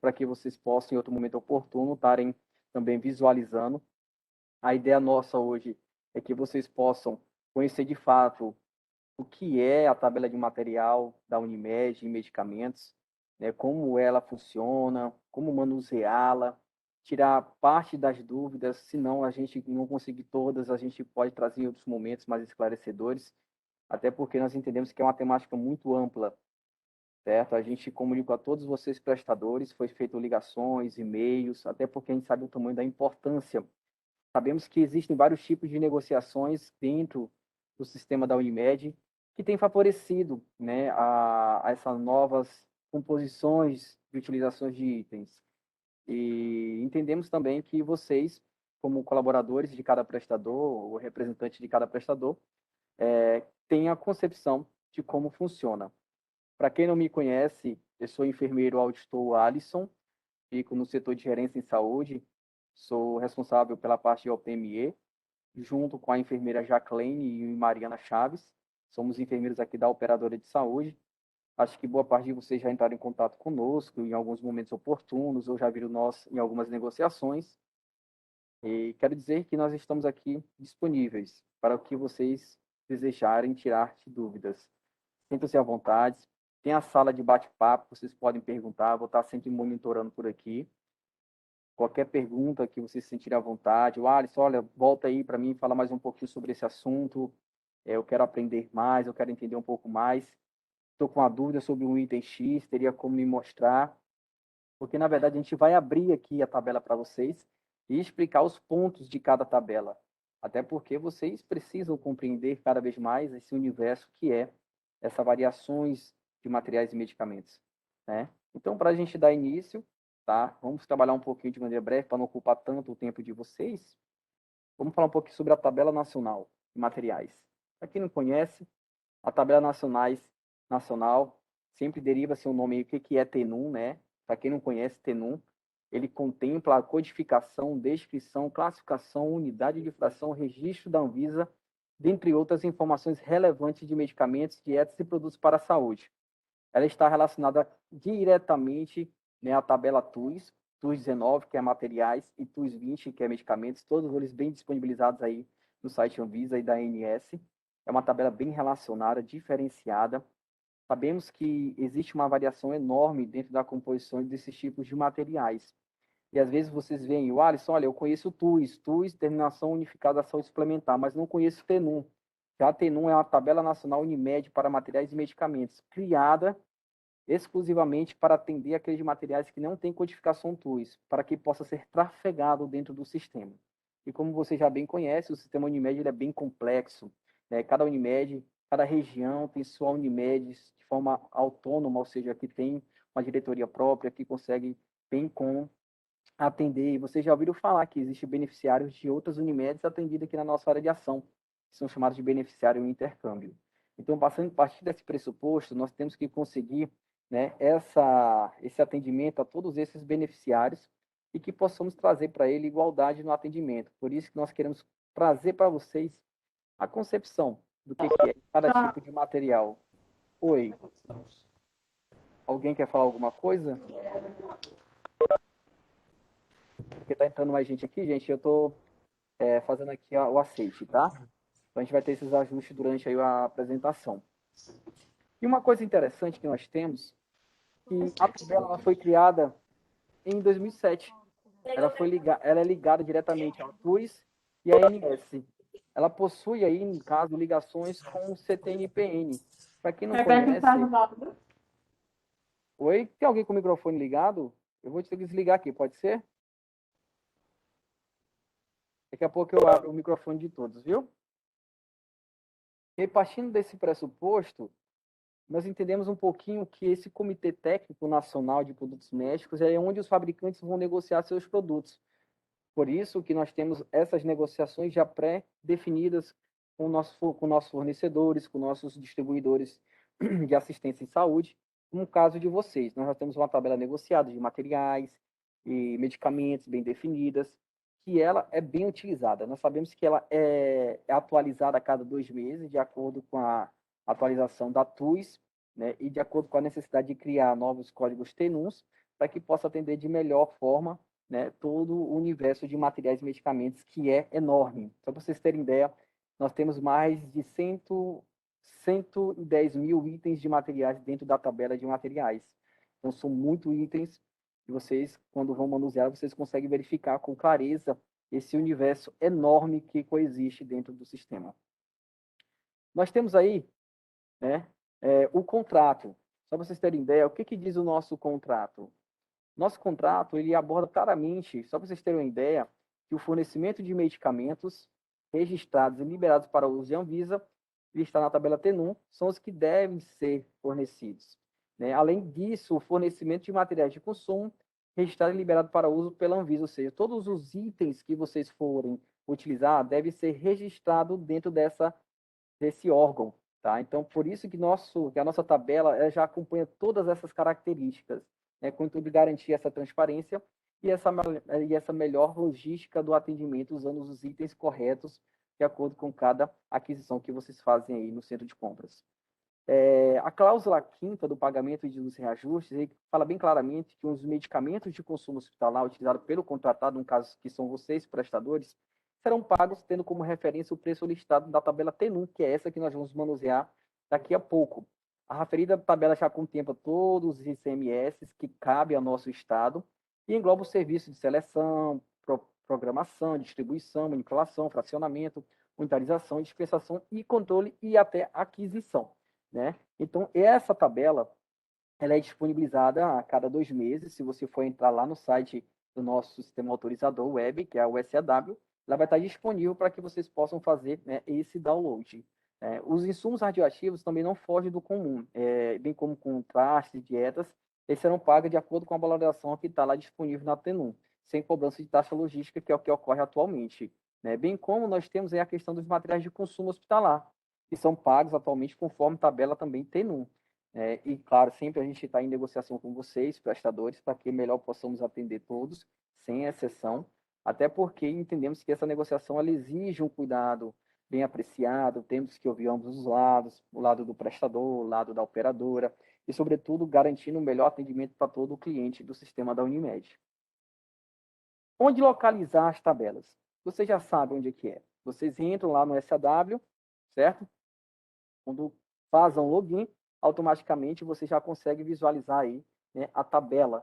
para que vocês possam, em outro momento oportuno, estarem também visualizando. A ideia nossa hoje é que vocês possam conhecer de fato o que é a tabela de material da Unimed em medicamentos, né, como ela funciona, como manuseá-la, tirar parte das dúvidas, se não a gente não conseguir todas, a gente pode trazer em outros momentos mais esclarecedores, até porque nós entendemos que é uma temática muito ampla, certo? A gente comunica a todos vocês prestadores, foi feito ligações, e-mails, até porque a gente sabe o tamanho da importância. Sabemos que existem vários tipos de negociações dentro do sistema da Unimed que tem favorecido, né, a essas novas composições de utilizações de itens. E entendemos também que vocês, como colaboradores de cada prestador, ou representante de cada prestador, têm a concepção de como funciona. Para quem não me conhece, eu sou enfermeiro auditor Alisson, fico no setor de gerência em saúde, sou responsável pela parte de OPME, junto com a enfermeira Jacqueline e Mariana Chaves. Somos enfermeiros aqui da operadora de saúde. Acho que boa parte de vocês já entraram em contato conosco em alguns momentos oportunos, ou já viram nós em algumas negociações. E quero dizer que nós estamos aqui disponíveis para o que vocês desejarem tirar de dúvidas. Sintam-se à vontade. Tem a sala de bate-papo, vocês podem perguntar, vou estar sempre monitorando por aqui. Qualquer pergunta que vocês se sentirem à vontade. O Alisson, olha, volta aí para mim, fala mais um pouquinho sobre esse assunto. Eu quero aprender mais, eu quero entender um pouco mais. Estou com uma dúvida sobre um item X, teria como me mostrar? Porque, na verdade, a gente vai abrir aqui a tabela para vocês e explicar os pontos de cada tabela. Até porque vocês precisam compreender cada vez mais esse universo que é essas variações de materiais e medicamentos, né? Então, para a gente dar início, tá? Vamos trabalhar um pouquinho de maneira breve para não ocupar tanto o tempo de vocês. Vamos falar um pouquinho sobre a tabela nacional de materiais. Para quem não conhece, a tabela nacional sempre deriva seu nome aí, o que é TENUM, né? Para quem não conhece, TENUM, ele contempla a codificação, descrição, classificação, unidade de fração, registro da Anvisa, dentre outras informações relevantes de medicamentos, dietas e produtos para a saúde. Ela está relacionada diretamente, né, à tabela TUS, TUS 19, que é materiais, e TUS 20, que é medicamentos, todos eles bem disponibilizados aí no site Anvisa e da ANS. É uma tabela bem relacionada, diferenciada. Sabemos que existe uma variação enorme dentro da composição desses tipos de materiais. E às vezes vocês veem, o Alisson, olha, eu conheço o TUS, Terminação Unificada da Saúde Suplementar, mas não conheço o TENUM. Já a TENUM é uma tabela nacional Unimed para materiais e medicamentos, criada exclusivamente para atender aqueles materiais que não têm codificação TUS, para que possa ser trafegado dentro do sistema. E como você já bem conhece, o sistema Unimed ele é bem complexo, né? Cada Unimed, cada região tem sua Unimed de forma autônoma, ou seja, que tem uma diretoria própria, que consegue bem com atender. E vocês já ouviram falar que existem beneficiários de outras Unimedes atendidas aqui na nossa área de ação, que são chamados de beneficiário em intercâmbio. Então, passando a partir desse pressuposto, nós temos que conseguir, né, esse atendimento a todos esses beneficiários e que possamos trazer para ele igualdade no atendimento. Por isso que nós queremos trazer para vocês a concepção do que é cada tipo de material. Oi, alguém quer falar alguma coisa? Porque está entrando mais gente aqui, gente. Eu estou fazendo aqui o aceite, tá? Então a gente vai ter esses ajustes durante aí a apresentação. E uma coisa interessante que nós temos, que a tabela ela foi criada em 2007. Ela é ligada diretamente ao TUS e à ANS. Ela possui aí, no caso, ligações com o CTNPN. Para quem não conhece... Oi? Tem alguém com o microfone ligado? Eu vou ter que desligar aqui, pode ser? Daqui a pouco eu abro o microfone de todos, viu? E partindo desse pressuposto, nós entendemos um pouquinho que esse Comitê Técnico Nacional de Produtos Médicos é onde os fabricantes vão negociar seus produtos. Por isso que nós temos essas negociações já pré-definidas com nossos fornecedores, com nossos distribuidores de assistência em saúde. No caso de vocês, nós já temos uma tabela negociada de materiais e medicamentos bem definidas, que ela é bem utilizada. Nós sabemos que ela é atualizada a cada 2 meses, de acordo com a atualização da TUS, né, e de acordo com a necessidade de criar novos códigos TENUMs, para que possa atender de melhor forma, né, todo o universo de materiais e medicamentos, que é enorme. Só para vocês terem ideia, nós temos mais de 110 mil itens de materiais dentro da tabela de materiais. Então, são muitos itens e vocês, quando vão manusear, vocês conseguem verificar com clareza esse universo enorme que coexiste dentro do sistema. Nós temos aí, né, o contrato. Só para vocês terem ideia, o que diz o nosso contrato? Nosso contrato, ele aborda claramente, só para vocês terem uma ideia, que o fornecimento de medicamentos registrados e liberados para uso de Anvisa, que está na tabela T1, são os que devem ser fornecidos. Né? Além disso, o fornecimento de materiais de consumo registrado e liberado para uso pela Anvisa, ou seja, todos os itens que vocês forem utilizar devem ser registrados dentro desse órgão. Tá? Então, por isso que a nossa tabela já acompanha todas essas características, né, com o intuito de garantir essa transparência e essa melhor logística do atendimento, usando os itens corretos de acordo com cada aquisição que vocês fazem aí no centro de compras. A cláusula 5ª do pagamento e dos reajustes ele fala bem claramente que os medicamentos de consumo hospitalar utilizados pelo contratado, no caso que são vocês, prestadores, serão pagos tendo como referência o preço listado da tabela T1, que é essa que nós vamos manusear daqui a pouco. A referida tabela já contempla todos os ICMS que cabem ao nosso Estado e engloba os serviços de seleção, programação, distribuição, manipulação, fracionamento, unitarização, dispensação e controle e até aquisição. Né? Então, essa tabela ela é disponibilizada a cada 2 meses. Se você for entrar lá no site do nosso sistema autorizador web, que é o SAW, ela vai estar disponível para que vocês possam fazer, né, esse download. Os insumos radioativos também não fogem do comum, bem como contrastes, dietas, eles serão pagos de acordo com a valoração que está lá disponível na TENUM, sem cobrança de taxa logística, que é o que ocorre atualmente. Né? Bem como nós temos aí a questão dos materiais de consumo hospitalar, que são pagos atualmente conforme tabela também TENUM. E, claro, sempre a gente está em negociação com vocês, prestadores, para que melhor possamos atender todos, sem exceção, até porque entendemos que essa negociação ela exige um cuidado bem apreciado, temos que ouvir ambos os lados, o lado do prestador, o lado da operadora, e, sobretudo, garantindo o melhor atendimento para todo o cliente do sistema da Unimed. Onde localizar as tabelas? Vocês já sabem onde é que é. Vocês entram lá no SAW, certo? Quando fazem o login, automaticamente você já consegue visualizar aí, né, a tabela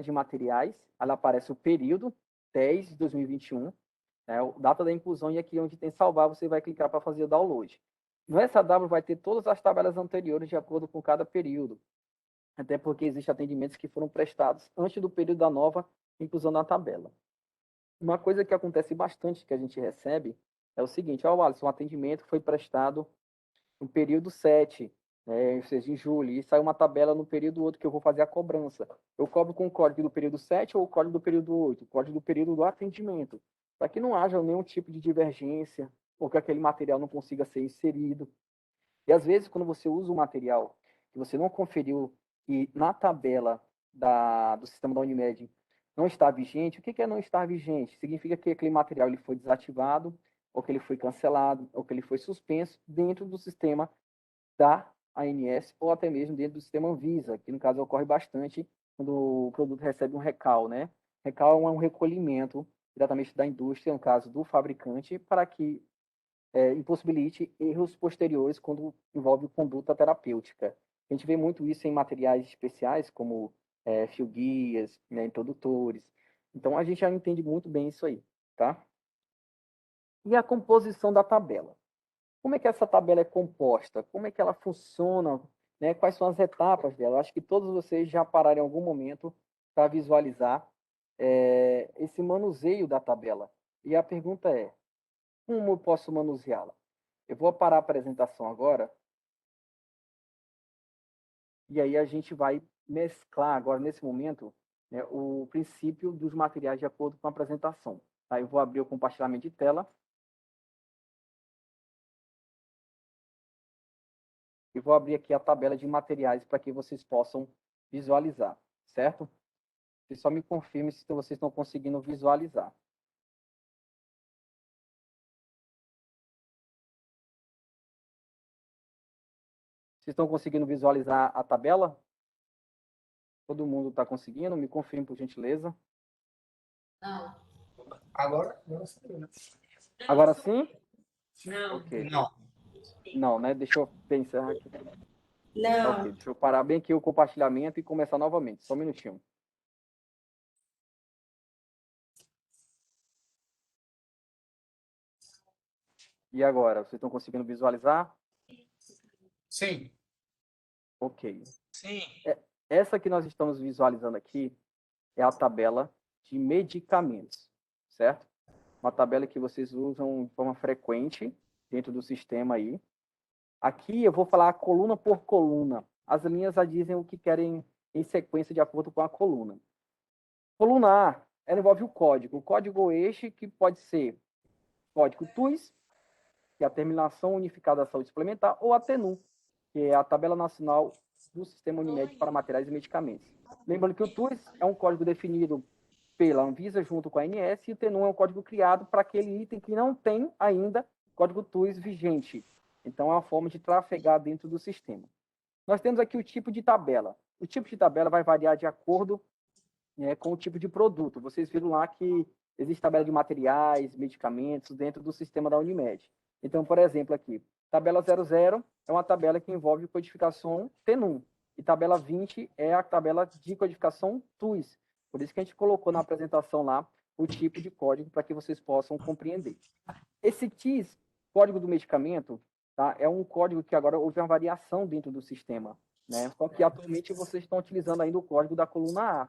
de materiais. Ela aparece o período 10 de 2021, né, data da inclusão, e aqui onde tem salvar você vai clicar para fazer o download. No SAW vai ter todas as tabelas anteriores de acordo com cada período, até porque existem atendimentos que foram prestados antes do período da nova inclusão na tabela. Uma coisa que acontece bastante que a gente recebe é o seguinte: ó, Alisson, um atendimento foi prestado no período 7, né, ou seja, em julho, e sai uma tabela no período 8 que eu vou fazer a cobrança. Eu cobro com o código do período 7 ou o código do período 8, o código do período do atendimento, para que não haja nenhum tipo de divergência ou que aquele material não consiga ser inserido. E às vezes, quando você usa um material que você não conferiu e na tabela do sistema da Unimed não está vigente, o que é não estar vigente? Significa que aquele material ele foi desativado, ou que ele foi cancelado, ou que ele foi suspenso dentro do sistema da ANS, ou até mesmo dentro do sistema Anvisa, que no caso ocorre bastante quando o produto recebe um recal, né? Recal é um recolhimento diretamente da indústria, no caso do fabricante, para que impossibilite erros posteriores quando envolve conduta terapêutica. A gente vê muito isso em materiais especiais, como fio guias, né, introdutores. Então, a gente já entende muito bem isso aí, tá? E a composição da tabela? Como é que essa tabela é composta? Como é que ela funciona? Né? Quais são as etapas dela? Acho que todos vocês já pararam em algum momento para visualizar esse manuseio da tabela. E a pergunta é, como eu posso manuseá-la? Eu vou parar a apresentação agora e aí a gente vai mesclar agora, nesse momento, né, o princípio dos materiais de acordo com a apresentação. Aí eu vou abrir o compartilhamento de tela e vou abrir aqui a tabela de materiais para que vocês possam visualizar, certo? Vocês só me confirmem se vocês estão conseguindo visualizar. Vocês estão conseguindo visualizar a tabela? Todo mundo está conseguindo? Me confirme, por gentileza. Não. Agora sim, né? Agora sim? Não. Ok. Não. Não, né? Deixa eu pensar aqui. Ok, Não. deixa eu parar bem aqui o compartilhamento e começar novamente. Só um minutinho. E agora, vocês estão conseguindo visualizar? Sim. Ok. Sim. Essa que nós estamos visualizando aqui é a tabela de medicamentos, certo? Uma tabela que vocês usam de forma frequente dentro do sistema aí. Aqui eu vou falar coluna por coluna. As linhas já dizem o que querem em sequência de acordo com a coluna. Coluna A, ela envolve o código. O código este que pode ser código TUS, que é a Terminação Unificada da Saúde Suplementar, ou a TENU, que é a Tabela Nacional do Sistema Unimed para Materiais e Medicamentos. Lembrando que o TUS é um código definido pela Anvisa junto com a ANS e o TENU é um código criado para aquele item que não tem ainda código TUS vigente. Então, é uma forma de trafegar dentro do sistema. Nós temos aqui o tipo de tabela. O tipo de tabela vai variar de acordo com o tipo de produto. Vocês viram lá que existe tabela de materiais, medicamentos dentro do sistema da Unimed. Então, por exemplo, aqui, tabela 00 é uma tabela que envolve codificação TENUM. E tabela 20 é a tabela de codificação TUS. Por isso que a gente colocou na apresentação lá o tipo de código para que vocês possam compreender. Esse TIS, código do medicamento, tá, é um código que agora houve uma variação dentro do sistema. Né? Só que atualmente vocês estão utilizando ainda o código da coluna A.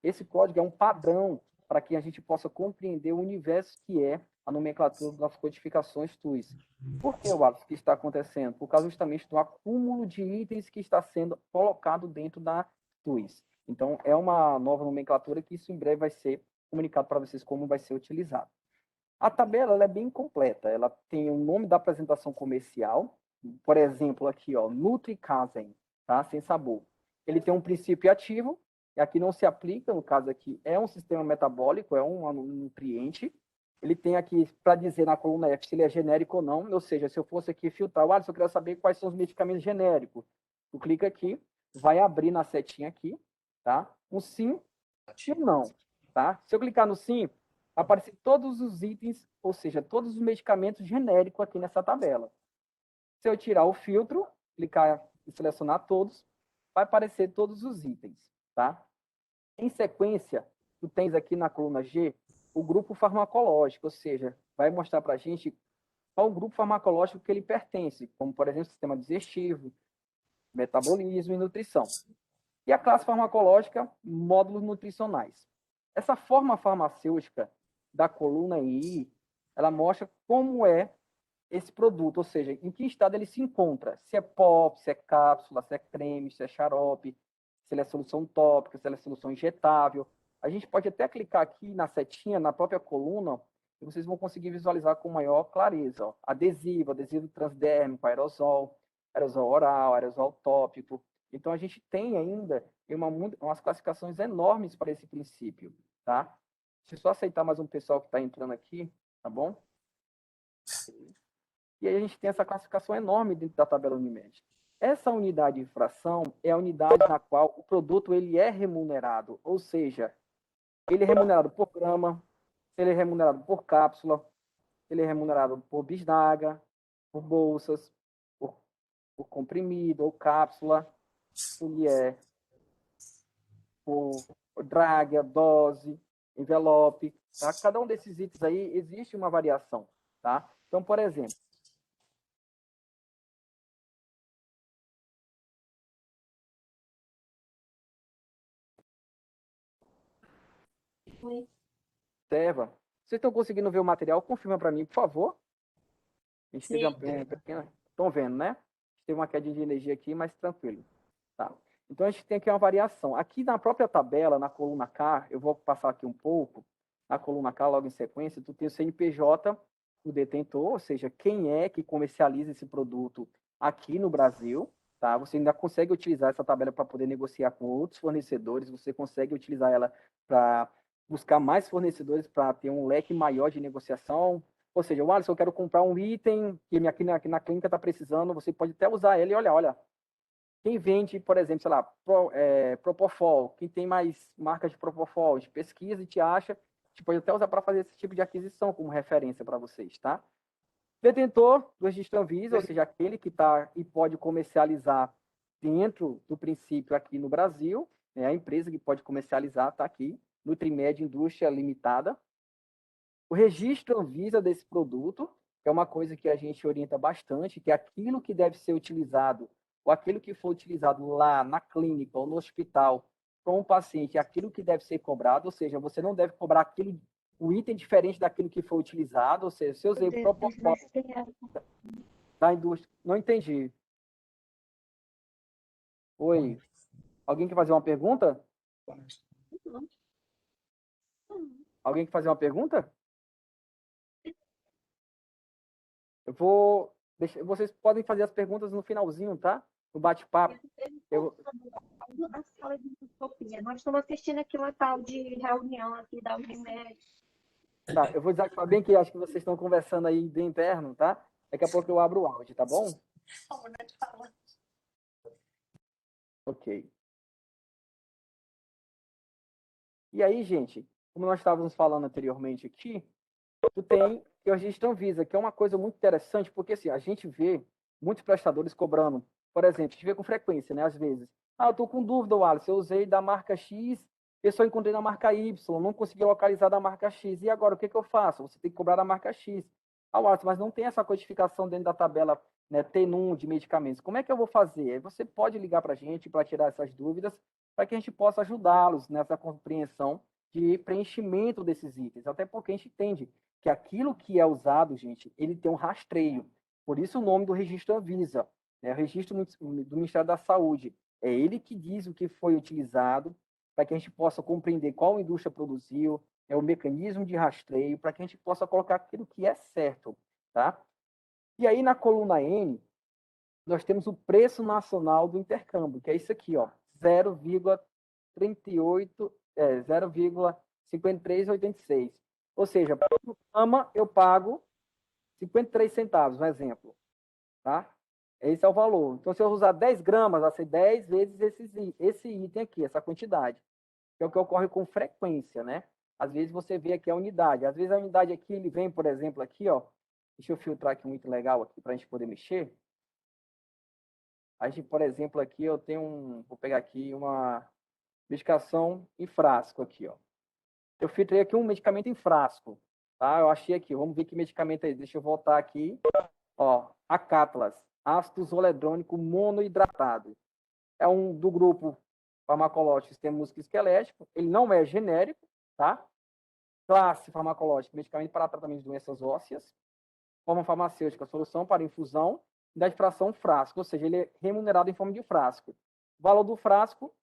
Esse código é um padrão para que a gente possa compreender o universo que é a nomenclatura das codificações TUIs. Por que, Wallace, que está acontecendo? Por causa justamente do acúmulo de itens que está sendo colocado dentro da TUIs. Então, é uma nova nomenclatura que isso em breve vai ser comunicado para vocês como vai ser utilizado. A tabela ela é bem completa. Ela tem o nome da apresentação comercial, por exemplo, aqui, ó, Nutricasen, tá? Sem sabor. Ele tem um princípio ativo, e aqui não se aplica, no caso aqui, é um sistema metabólico, é um nutriente. Ele tem aqui para dizer na coluna F se ele é genérico ou não, ou seja, se eu fosse aqui filtrar, se eu queria saber quais são os medicamentos genéricos, tu clica aqui, vai abrir na setinha aqui, tá? Um sim e um não, tá? Se eu clicar no sim, vai aparecer todos os itens, ou seja, todos os medicamentos genéricos aqui nessa tabela. Se eu tirar o filtro, clicar e selecionar todos, vai aparecer todos os itens, tá? Em sequência, tu tens aqui na coluna G o grupo farmacológico, ou seja, vai mostrar para a gente qual o grupo farmacológico que ele pertence, como, por exemplo, sistema digestivo, metabolismo e nutrição. E a classe farmacológica, módulos nutricionais. Essa forma farmacêutica da coluna I, ela mostra como é esse produto, ou seja, em que estado ele se encontra. Se é pó, se é cápsula, se é creme, se é xarope, se ele é solução tópica, se ele é solução injetável. A gente pode até clicar aqui na setinha, na própria coluna, e vocês vão conseguir visualizar com maior clareza. Ó. Adesivo transdérmico, aerosol, aerosol oral, aerosol tópico. Então, a gente tem ainda umas classificações enormes para esse princípio, tá? Deixa eu só aceitar mais um pessoal que está entrando aqui, tá bom? E aí a gente tem essa classificação enorme dentro da tabela Unimed. Essa unidade de fração é a unidade na qual o produto ele é remunerado, ou seja, ele é remunerado por grama, ele é remunerado por cápsula, ele é remunerado por bisnaga, por bolsas, por, por comprimido ou cápsula, ele é por draga, dose, envelope, tá? Cada um desses itens aí existe uma variação, tá? Então, por exemplo, observa. Vocês estão conseguindo ver o material? Confirma para mim, por favor. A gente teve uma pequena. Estão vendo, né? A gente teve uma queda de energia aqui, mas tranquilo. Tá. Então a gente tem aqui uma variação. Aqui na própria tabela, na coluna K, eu vou passar aqui um pouco. Na coluna K, logo em sequência, tu tem o CNPJ, o detentor, ou seja, quem é que comercializa esse produto aqui no Brasil. Tá? Você ainda consegue utilizar essa tabela para poder negociar com outros fornecedores, você consegue utilizar ela para buscar mais fornecedores para ter um leque maior de negociação. Ou seja, o Alisson, eu quero comprar um item que aqui na clínica está precisando, você pode até usar ele e olha, Quem vende, por exemplo, sei lá, Propofol, quem tem mais marcas de Propofol, de pesquisa e te acha, a gente pode até usar para fazer esse tipo de aquisição como referência para vocês, tá? Detentor do registro Anvisa, ou seja, aquele que está e pode comercializar dentro do princípio aqui no Brasil, né? A empresa que pode comercializar está aqui, Nutrimed Indústria Limitada. O registro Anvisa desse produto, que é uma coisa que a gente orienta bastante, que é aquilo que deve ser utilizado, ou aquilo que for utilizado lá na clínica ou no hospital com o paciente, é aquilo que deve ser cobrado, ou seja, você não deve cobrar aquilo, o item diferente daquilo que foi utilizado, ou seja, se eu usei Propofol da indústria. Não entendi. Oi. Alguém quer fazer uma pergunta? Alguém quer fazer uma pergunta? Eu vou. Vocês podem fazer as perguntas no finalzinho, tá? No bate-papo. Eu... A sala de endoscopia. Nós estamos assistindo aqui uma tal de reunião aqui da Unimed. Tá, eu vou desativar bem que acho que vocês estão conversando aí de interno, tá? Daqui a pouco eu abro o áudio, tá bom? Ok. E aí, gente, como nós estávamos falando anteriormente aqui, tu tem o registro Anvisa, que é uma coisa muito interessante, porque assim, a gente vê muitos prestadores cobrando, por exemplo, a gente vê com frequência, né, às vezes. Ah, eu tô com dúvida, Wallace, eu usei da marca X, eu só encontrei na marca Y, não consegui localizar da marca X. E agora, o que que eu faço? Você tem que cobrar da marca X. Ah, Wallace, mas não tem essa codificação dentro da tabela, né, T1 de medicamentos. Como é que eu vou fazer? Aí você pode ligar para a gente para tirar essas dúvidas, para que a gente possa ajudá-los nessa compreensão de preenchimento desses itens. Até porque a gente entende que aquilo que é usado, gente, ele tem um rastreio. Por isso o nome do registro Anvisa, né? O registro do Ministério da Saúde. É ele que diz o que foi utilizado, para que a gente possa compreender qual indústria produziu, o mecanismo de rastreio, para que a gente possa colocar aquilo que é certo, tá? E aí, na coluna N, nós temos o preço nacional do intercâmbio, que é isso aqui, ó, 0,38, 0,5386. Ou seja, para o Ama eu pago 53 centavos, um exemplo, tá? Esse é o valor. Então, se eu usar 10 gramas, vai ser 10 vezes esse item aqui, essa quantidade, que é o que ocorre com frequência, né? Às vezes você vê aqui a unidade. Às vezes a unidade aqui, ele vem, por exemplo, aqui, ó. Deixa eu filtrar aqui muito legal aqui para a gente poder mexer. A gente, por exemplo, aqui eu tenho vou pegar aqui uma medicação em frasco aqui, ó. Eu filtrei aqui um medicamento em frasco, tá? Eu achei aqui, vamos ver que medicamento é esse. Deixa eu voltar aqui. Ó, Acatlas, ácido zoledrônico monohidratado. É um do grupo farmacológico sistema musculoesquelético. Ele não é genérico, tá? Classe farmacológica, medicamento para tratamento de doenças ósseas. Forma farmacêutica, solução para infusão. Da fração frasco, ou seja, ele é remunerado em forma de frasco. O valor do frasco,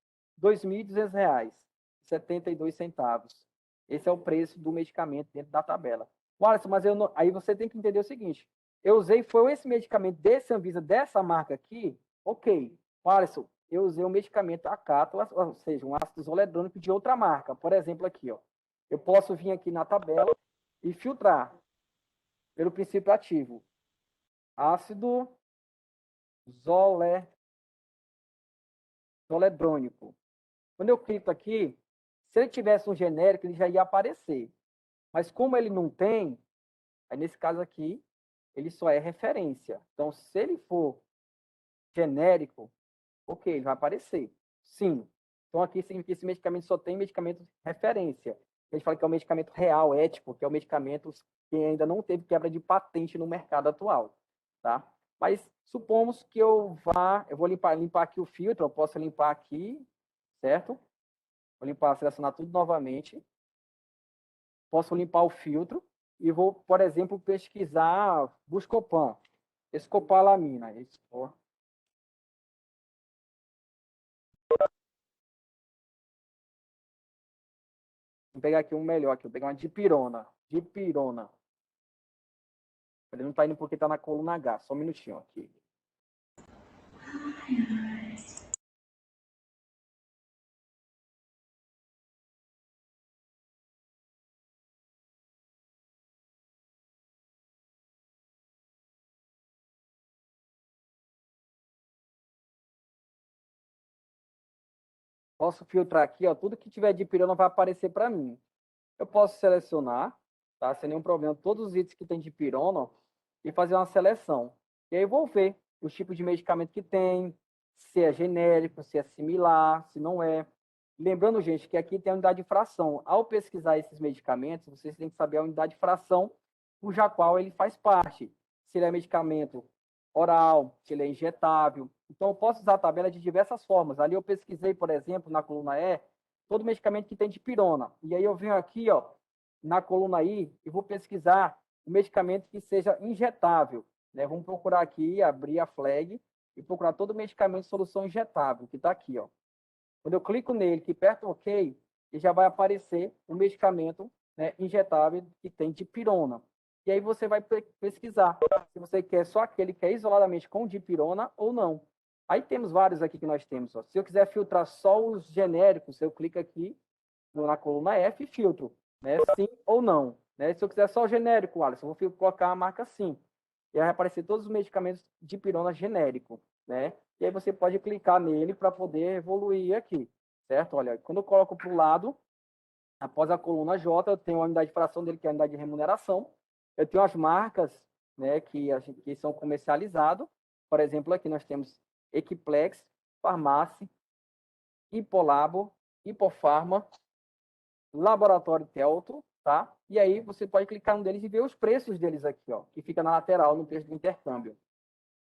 R$ 2.200,72. Esse é o preço do medicamento dentro da tabela. Wallace, mas aí você tem que entender o seguinte: eu usei, foi esse medicamento desse Anvisa, dessa marca aqui, ok. Wallace, eu usei o medicamento Acatlas, ou seja, um ácido zoledrônico de outra marca. Por exemplo, aqui, ó. Eu posso vir aqui na tabela e filtrar pelo princípio ativo. Ácido zoledrônico. Quando eu clico aqui, se ele tivesse um genérico, ele já ia aparecer. Mas como ele não tem, aí nesse caso aqui, ele só é referência. Então, se ele for genérico, ok, ele vai aparecer. Sim. Então, aqui significa que esse medicamento só tem medicamento referência. A gente fala que é um medicamento real, ético, que é um medicamento que ainda não teve quebra de patente no mercado atual. Tá? Mas supomos que eu vou limpar aqui o filtro, eu posso limpar aqui, certo? Vou limpar, selecionar tudo novamente. Posso limpar o filtro e vou, por exemplo, pesquisar Buscopan, escopolamina. Vou pegar aqui um melhor aqui, vou pegar uma dipirona. Dipirona. Ele não está indo porque está na coluna H. Só um minutinho aqui. Posso filtrar aqui, ó, tudo que tiver dipirona vai aparecer para mim. Eu posso selecionar, tá? Sem nenhum problema, todos os itens que tem dipirona, ó, e fazer uma seleção. E aí eu vou ver os tipos de medicamento que tem, se é genérico, se é similar, se não é. Lembrando, gente, que aqui tem a unidade de fração. Ao pesquisar esses medicamentos, vocês têm que saber a unidade de fração cuja qual ele faz parte. Se ele é medicamento oral, se ele é injetável. Então, eu posso usar a tabela de diversas formas. Ali eu pesquisei, por exemplo, na coluna E, todo medicamento que tem dipirona. E aí eu venho aqui, ó, na coluna I, e vou pesquisar o medicamento que seja injetável. Né? Vamos procurar aqui, abrir a flag e procurar todo medicamento de solução injetável, que está aqui, ó. Quando eu clico nele, que aperto OK, ele já vai aparecer o medicamento, né, injetável que tem dipirona. E aí você vai pesquisar se você quer só aquele que é isoladamente com dipirona ou não. Aí temos vários aqui que nós temos. Ó. Se eu quiser filtrar só os genéricos, eu clico aqui na coluna F e filtro, né, sim ou não. Né? Se eu quiser só o genérico, Alisson, eu vou colocar a marca sim. E aí vai aparecer todos os medicamentos dipirona genérico, né? E aí você pode clicar nele para poder evoluir aqui, certo? Olha, quando eu coloco para o lado, após a coluna J, eu tenho a unidade de fração dele, que é a unidade de remuneração. Eu tenho as marcas, né, que são comercializadas. Por exemplo, aqui nós temos Equiplex, Farmácia, Hipolabo, Hipofarma, Laboratório Telto, tá? E aí você pode clicar um deles e ver os preços deles aqui, ó, que fica na lateral, no preço do intercâmbio.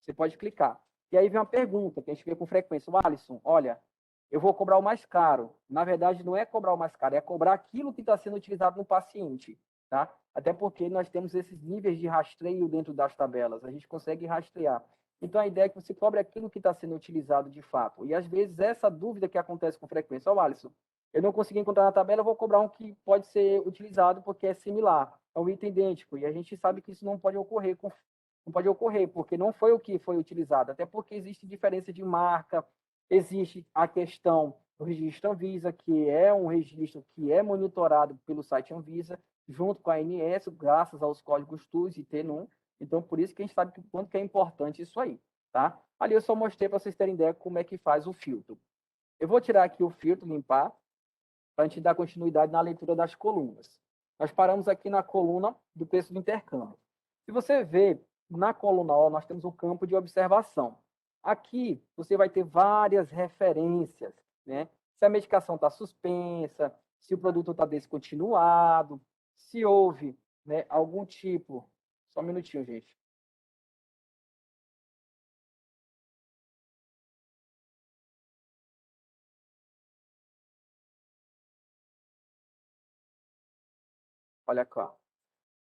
Você pode clicar. E aí vem uma pergunta que a gente vê com frequência. Alisson, olha, eu vou cobrar o mais caro. Na verdade, não é cobrar o mais caro, é cobrar aquilo que está sendo utilizado no paciente, tá? Até porque nós temos esses níveis de rastreio dentro das tabelas. A gente consegue rastrear. Então, a ideia é que você cobre aquilo que está sendo utilizado de fato. E, às vezes, essa dúvida que acontece com frequência. Ó, Alisson, eu não consegui encontrar na tabela, eu vou cobrar um que pode ser utilizado porque é similar, é um item idêntico. E a gente sabe que isso não pode ocorrer porque não foi o que foi utilizado, até porque existe diferença de marca, existe a questão do registro Anvisa, que é um registro que é monitorado pelo site Anvisa, junto com a ANS, graças aos códigos TUS e TNUM. Então, por isso que a gente sabe que quanto que é importante isso aí, tá? Ali eu só mostrei para vocês terem ideia como é que faz o filtro. Eu vou tirar aqui o filtro, limpar, para a gente dar continuidade na leitura das colunas. Nós paramos aqui na coluna do preço do intercâmbio. Se você ver, na coluna O, nós temos um campo de observação. Aqui, você vai ter várias referências, né? Se a medicação está suspensa, se o produto está descontinuado, se houve, né, algum tipo... Só um minutinho, gente. Olha cá.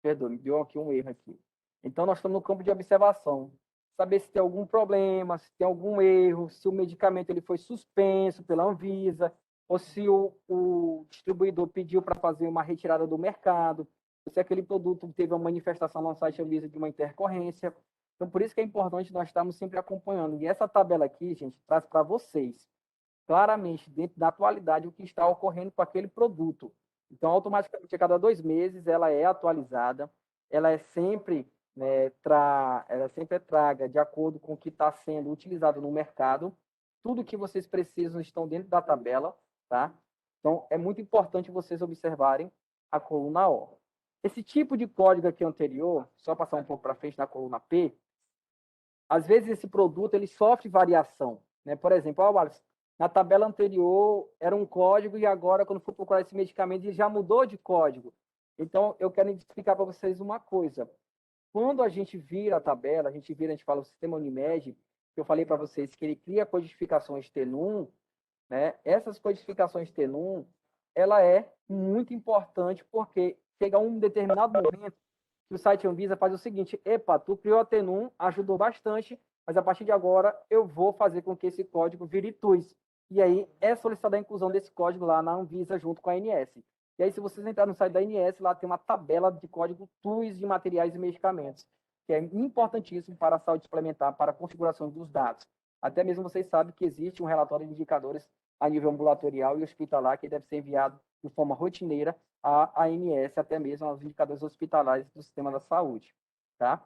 Perdão, me deu aqui um erro aqui. Então, nós estamos no campo de observação. Saber se tem algum problema, se tem algum erro, se o medicamento ele foi suspenso pela Anvisa, ou se o distribuidor pediu para fazer uma retirada do mercado, ou se aquele produto teve uma manifestação no site Anvisa de uma intercorrência. Então, por isso que é importante nós estarmos sempre acompanhando. E essa tabela aqui, gente, traz para vocês, claramente, dentro da atualidade, o que está ocorrendo com aquele produto. Então, automaticamente, a cada 2 meses, ela é atualizada, ela é sempre, né, ela sempre traga de acordo com o que está sendo utilizado no mercado. Tudo que vocês precisam estão dentro da tabela, tá? Então, é muito importante vocês observarem a coluna O. Esse tipo de código aqui anterior, só passar um pouco para frente na coluna P, às vezes esse produto ele sofre variação, né? Por exemplo, na tabela anterior era um código e agora, quando for procurar esse medicamento, ele já mudou de código. Então, eu quero explicar para vocês uma coisa. Quando a gente vira a tabela, a gente fala o sistema Unimed, que eu falei para vocês que ele cria codificações TNUM, né? Essas codificações TNUM, ela é muito importante porque chega um determinado momento que o site Anvisa faz o seguinte: epa, tu criou a TNUM, ajudou bastante, mas a partir de agora eu vou fazer com que esse código vire TUS. E aí é solicitada a inclusão desse código lá na Anvisa junto com a ANS. E aí, se vocês entrarem no site da ANS, lá tem uma tabela de código TUS de materiais e medicamentos, que é importantíssimo para a saúde suplementar, para a configuração dos dados. Até mesmo vocês sabem que existe um relatório de indicadores a nível ambulatorial e hospitalar que deve ser enviado de forma rotineira à ANS, até mesmo aos indicadores hospitalares do sistema da saúde. Tá?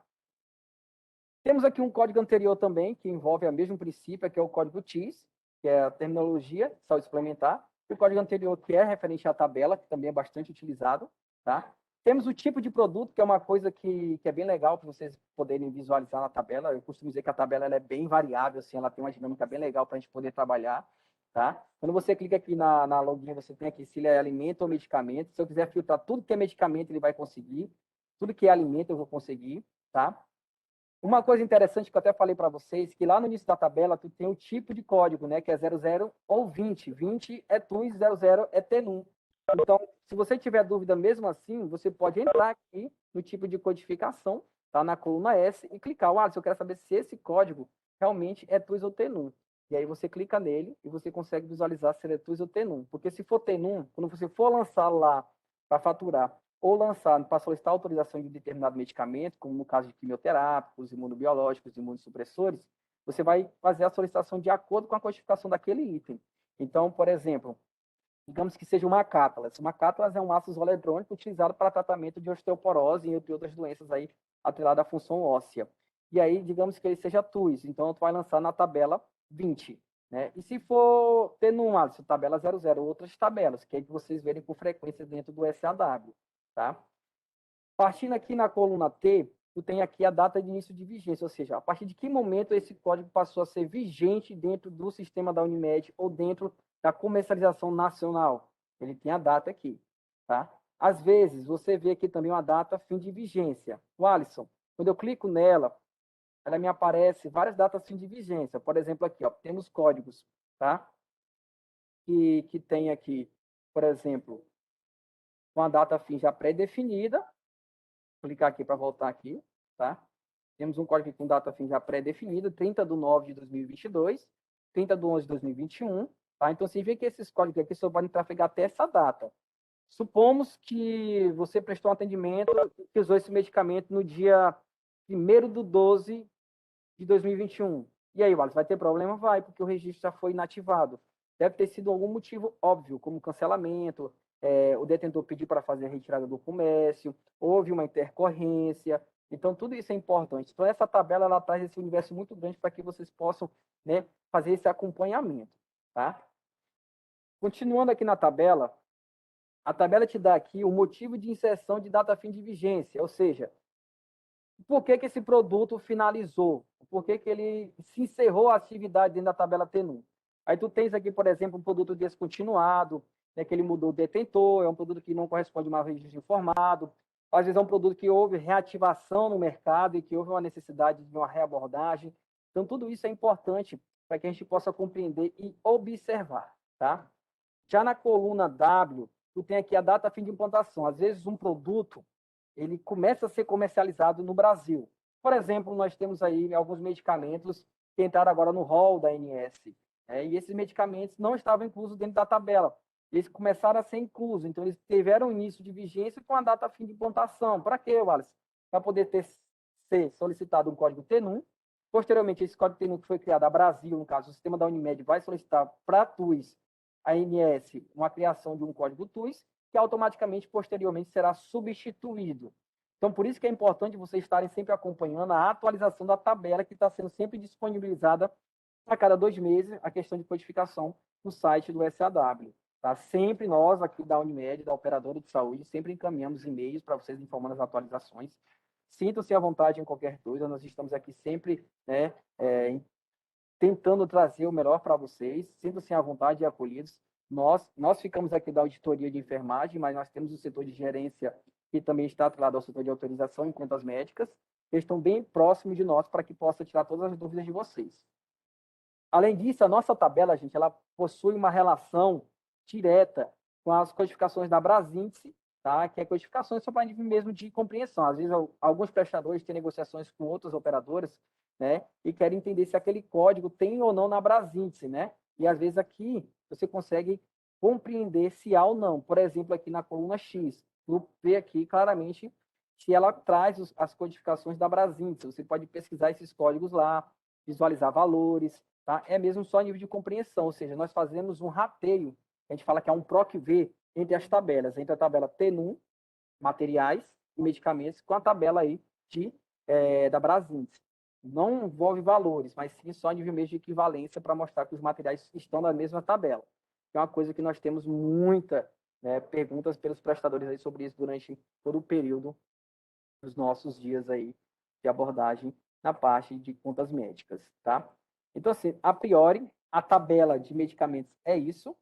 Temos aqui um código anterior também, que envolve o mesmo princípio, que é o código TIS, que é a terminologia de saúde suplementar, e o código anterior, que é referente à tabela, que também é bastante utilizado, tá? Temos o tipo de produto, que é uma coisa que é bem legal para vocês poderem visualizar na tabela. Eu costumo dizer que a tabela ela é bem variável, assim, ela tem uma dinâmica bem legal para a gente poder trabalhar, tá? Quando você clica aqui na login, você tem aqui se ele é alimento ou medicamento. Se eu quiser filtrar tudo que é medicamento, ele vai conseguir. Tudo que é alimento, eu vou conseguir, tá? Uma coisa interessante que eu até falei para vocês, que lá no início da tabela, tu tem o tipo de código, né? Que é 00 ou 20. 20 é TUS, 00 é TENUM. Então, se você tiver dúvida mesmo assim, você pode entrar aqui no tipo de codificação, tá? Na coluna S, e clicar. Se eu quero saber se esse código realmente é TUS ou TENUM. E aí você clica nele e você consegue visualizar se ele é TUS ou TENUM. Porque se for TENUM, quando você for lançar lá para faturar, ou lançar para solicitar autorização de determinado medicamento, como no caso de quimioterápicos, imunobiológicos, imunossupressores, você vai fazer a solicitação de acordo com a codificação daquele item. Então, por exemplo, digamos que seja uma cátalas. Uma cátalas é um ácido eletrônico utilizado para tratamento de osteoporose e entre outras doenças aí atreladas à função óssea. E aí, digamos que ele seja TUS, então tu vai lançar na tabela 20. Né? E se for ter num ácido, tabela 00, outras tabelas, que é que vocês verem com frequência dentro do SAW. Tá? Partindo aqui na coluna T, tu tem aqui a data de início de vigência, ou seja, a partir de que momento esse código passou a ser vigente dentro do sistema da Unimed ou dentro da comercialização nacional. Ele tem a data aqui, tá? Às vezes, você vê aqui também uma data fim de vigência. O Alisson, quando eu clico nela, ela me aparece várias datas fim de vigência. Por exemplo, aqui, ó, temos códigos, tá? Que tem aqui, por exemplo, uma data fim já pré-definida. Vou clicar aqui para voltar aqui, tá? Temos um código com data fim já pré-definida, 30/9 de 2022, 30/11 de 2021, tá? Então, você vê que esses códigos aqui só podem trafegar até essa data. Supomos que você prestou um atendimento e usou esse medicamento no dia 1º/12 de 2021. E aí, Wallace, vai ter problema? Vai, porque o registro já foi inativado. Deve ter sido algum motivo óbvio, como cancelamento, o detentor pediu para fazer a retirada do comércio, houve uma intercorrência. Então, tudo isso é importante. Então, essa tabela ela traz esse universo muito grande para que vocês possam, né, fazer esse acompanhamento. Tá? Continuando aqui na tabela, a tabela te dá aqui o motivo de inserção de data fim de vigência, ou seja, por que esse produto finalizou, por que ele se encerrou a atividade dentro da tabela TENUM. Aí tu tens aqui, por exemplo, um produto descontinuado, né, que ele mudou o detentor, é um produto que não corresponde a um registro informado, às vezes é um produto que houve reativação no mercado e que houve uma necessidade de uma reabordagem. Então, tudo isso é importante para que a gente possa compreender e observar, tá? Já na coluna W, tu tem aqui a data fim de implantação. Às vezes, um produto ele começa a ser comercializado no Brasil. Por exemplo, nós temos aí alguns medicamentos que entraram agora no rol da ANS, né? E esses medicamentos não estavam inclusos dentro da tabela. Eles começaram a ser inclusos, então eles tiveram início de vigência com a data fim de implantação. Para quê, Wallace? Para poder ser solicitado um código TENUM. Posteriormente, esse código TENUM que foi criado a Brasil, no caso, o sistema da Unimed vai solicitar para a TUS, a ANS, uma criação de um código TUS, que automaticamente, posteriormente, será substituído. Então, por isso que é importante vocês estarem sempre acompanhando a atualização da tabela que está sendo sempre disponibilizada a cada 2 meses, a questão de codificação no site do SAW. Tá? Sempre nós, aqui da Unimed, da Operadora de Saúde, sempre encaminhamos e-mails para vocês informando as atualizações. Sintam-se à vontade em qualquer dúvida, nós estamos aqui sempre, né, tentando trazer o melhor para vocês, sintam-se à vontade e acolhidos. Nós ficamos aqui da auditoria de enfermagem, mas nós temos o setor de gerência que também está atrelado ao setor de autorização em contas médicas, que estão bem próximos de nós para que possa tirar todas as dúvidas de vocês. Além disso, a nossa tabela, gente, ela possui uma relação direta com as codificações da Brasíndice, tá? Que é codificações só para nível mesmo de compreensão. Às vezes, alguns prestadores têm negociações com outras operadoras, né? E querem entender se aquele código tem ou não na Brasíndice, né? E às vezes aqui você consegue compreender se há ou não. Por exemplo, aqui na coluna X, tu vê aqui claramente se ela traz as codificações da Brasíndice. Você pode pesquisar esses códigos lá, visualizar valores, tá? É mesmo só nível de compreensão, ou seja, nós fazemos um rateio, a gente fala que é um PROC-V entre as tabelas, entre a tabela TENUM, materiais e medicamentos, com a tabela aí da Brasíndice. Não envolve valores, mas sim só nível mesmo de equivalência para mostrar que os materiais estão na mesma tabela. É uma coisa que nós temos muita, né, perguntas pelos prestadores aí sobre isso durante todo o período dos nossos dias aí de abordagem na parte de contas médicas, tá? Então, assim, a priori, a tabela de medicamentos é isso.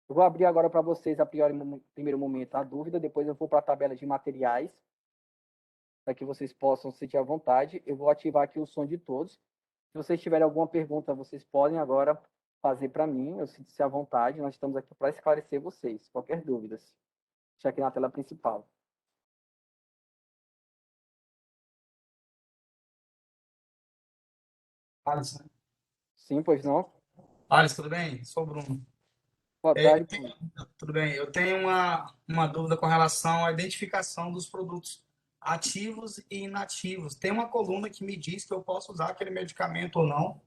Eu vou abrir agora para vocês, a priori, no primeiro momento, a dúvida, depois eu vou para a tabela de materiais, para que vocês possam sentir à vontade. Eu vou ativar aqui o som de todos. Se vocês tiverem alguma pergunta, vocês podem agora fazer para mim, eu sinto-se à vontade, nós estamos aqui para esclarecer vocês, qualquer dúvida. Deixa aqui na tela principal. Alisson. Sim, pois não? Alisson, tudo bem? Sou o Bruno. Boa Eu tarde. tenho- tudo bem. Eu tenho uma dúvida com relação à identificação dos produtos ativos e inativos. Tem uma coluna que me diz que eu posso usar aquele medicamento ou não.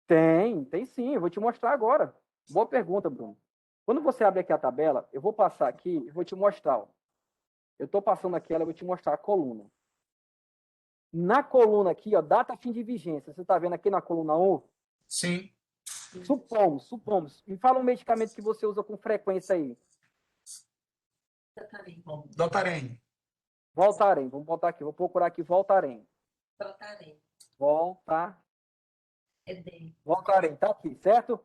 Tem sim, eu vou te mostrar agora. Boa pergunta, Bruno. Quando você abre aqui a tabela, eu vou passar aqui e vou te mostrar. Ó. Eu estou passando aqui, ela, eu vou te mostrar a coluna. Na coluna aqui, ó, data fim de vigência. Você está vendo aqui na coluna 1? Sim. Supomos. Me fala um medicamento que você usa com frequência aí. Tratarem. Dotarene. Voltarem. Vamos botar aqui. Vou procurar aqui Voltarem. Tratarem. É dele. Voltarem. Tá aqui, certo?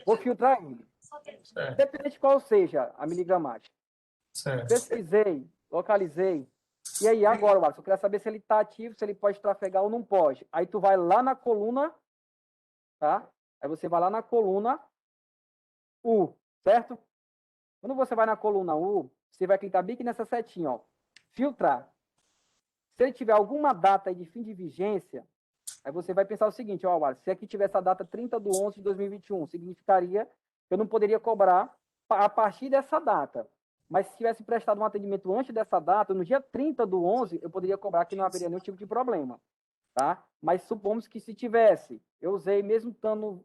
Vou filtrar ele. Certo, Independente de qual seja a miligramática. certo. Pesquisei, localizei. E aí, agora, Wallace, eu queria saber se ele está ativo, se ele pode trafegar ou não pode. Aí tu vai lá na coluna, tá? Aí você vai lá na coluna U, certo? Quando você vai na coluna U, você vai clicar bem aqui nessa setinha, ó. Filtrar. Se ele tiver alguma data aí de fim de vigência, aí você vai pensar o seguinte, ó, Wallace, se aqui tivesse a data 30/11/2021, significaria que eu não poderia cobrar a partir dessa data. Mas se tivesse prestado um atendimento antes dessa data, no dia 30/11, eu poderia cobrar que não haveria nenhum tipo de problema. Tá? Mas supomos que se tivesse, eu usei, mesmo estando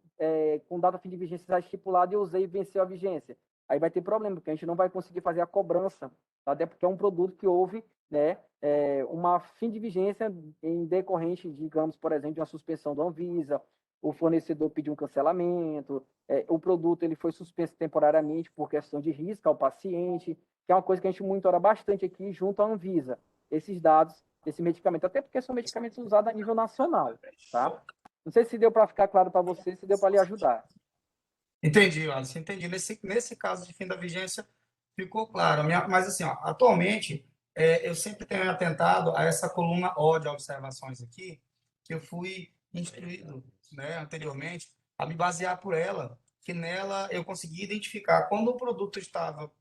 com data fim de vigência já estipulada, eu usei e venceu a vigência. Aí vai ter problema, porque a gente não vai conseguir fazer a cobrança, tá? Até porque é um produto que houve, né, uma fim de vigência em decorrente, digamos, por exemplo, de uma suspensão do Anvisa, o fornecedor pediu um cancelamento, o produto ele foi suspenso temporariamente por questão de risco ao paciente, que é uma coisa que a gente monitora bastante aqui junto à Anvisa. Esses dados desse medicamento, até porque são medicamentos usados a nível nacional, tá? Não sei se deu para ficar claro para você, se deu para lhe ajudar. Entendi, Alisson, entendi. Nesse caso de fim da vigência, ficou claro. Mas, assim, ó, atualmente, eu sempre tenho atentado a essa coluna O de observações aqui, que eu fui instruído, né, anteriormente, a me basear por ela, que nela eu consegui identificar quando o produto estava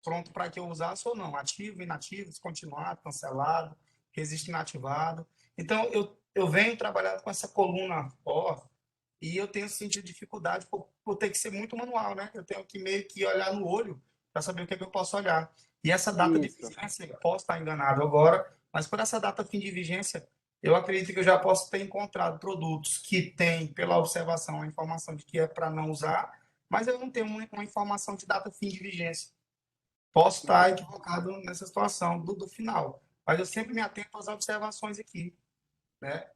pronto para que eu usasse ou não, ativo, inativo, descontinuado, cancelado, resiste inativado. Então, eu venho trabalhando com essa coluna O, e eu tenho sentido dificuldade por ter que ser muito manual, né? Eu tenho que meio que olhar no olho para saber o que é que eu posso olhar. E essa data de Isso. vigência, eu posso estar enganado agora, mas por essa data fim de vigência, eu acredito que eu já posso ter encontrado produtos que têm, pela observação, a informação de que é para não usar, mas eu não tenho uma informação de data fim de vigência. Posso estar equivocado nessa situação do final, mas eu sempre me atento às observações aqui, né?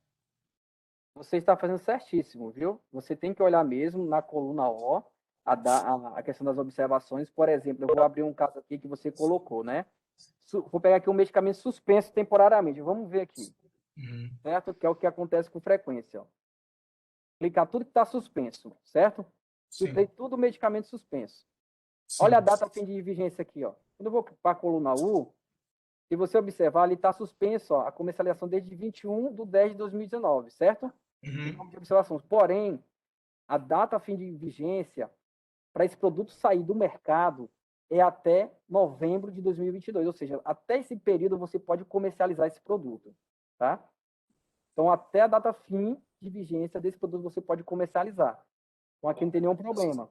Você está fazendo certíssimo, viu? Você tem que olhar mesmo na coluna O, a questão das observações. Por exemplo, eu vou abrir um caso aqui que você colocou, né? Vou pegar aqui um medicamento suspenso temporariamente. Vamos ver aqui, Uhum. certo? Que é o que acontece com frequência. Ó. Clicar tudo que está suspenso, certo? Filtrei tudo medicamento suspenso. Sim. Olha a data fim de vigência aqui, ó. Quando eu vou para a coluna U, se você observar, ali está suspenso ó, a comercialização desde 21/10/2019, certo? Uhum. De observação. Porém, a data fim de vigência para esse produto sair do mercado é até novembro de 2022, ou seja, até esse período você pode comercializar esse produto, tá? Então, até a data fim de vigência desse produto você pode comercializar. Então, aqui não tem nenhum problema.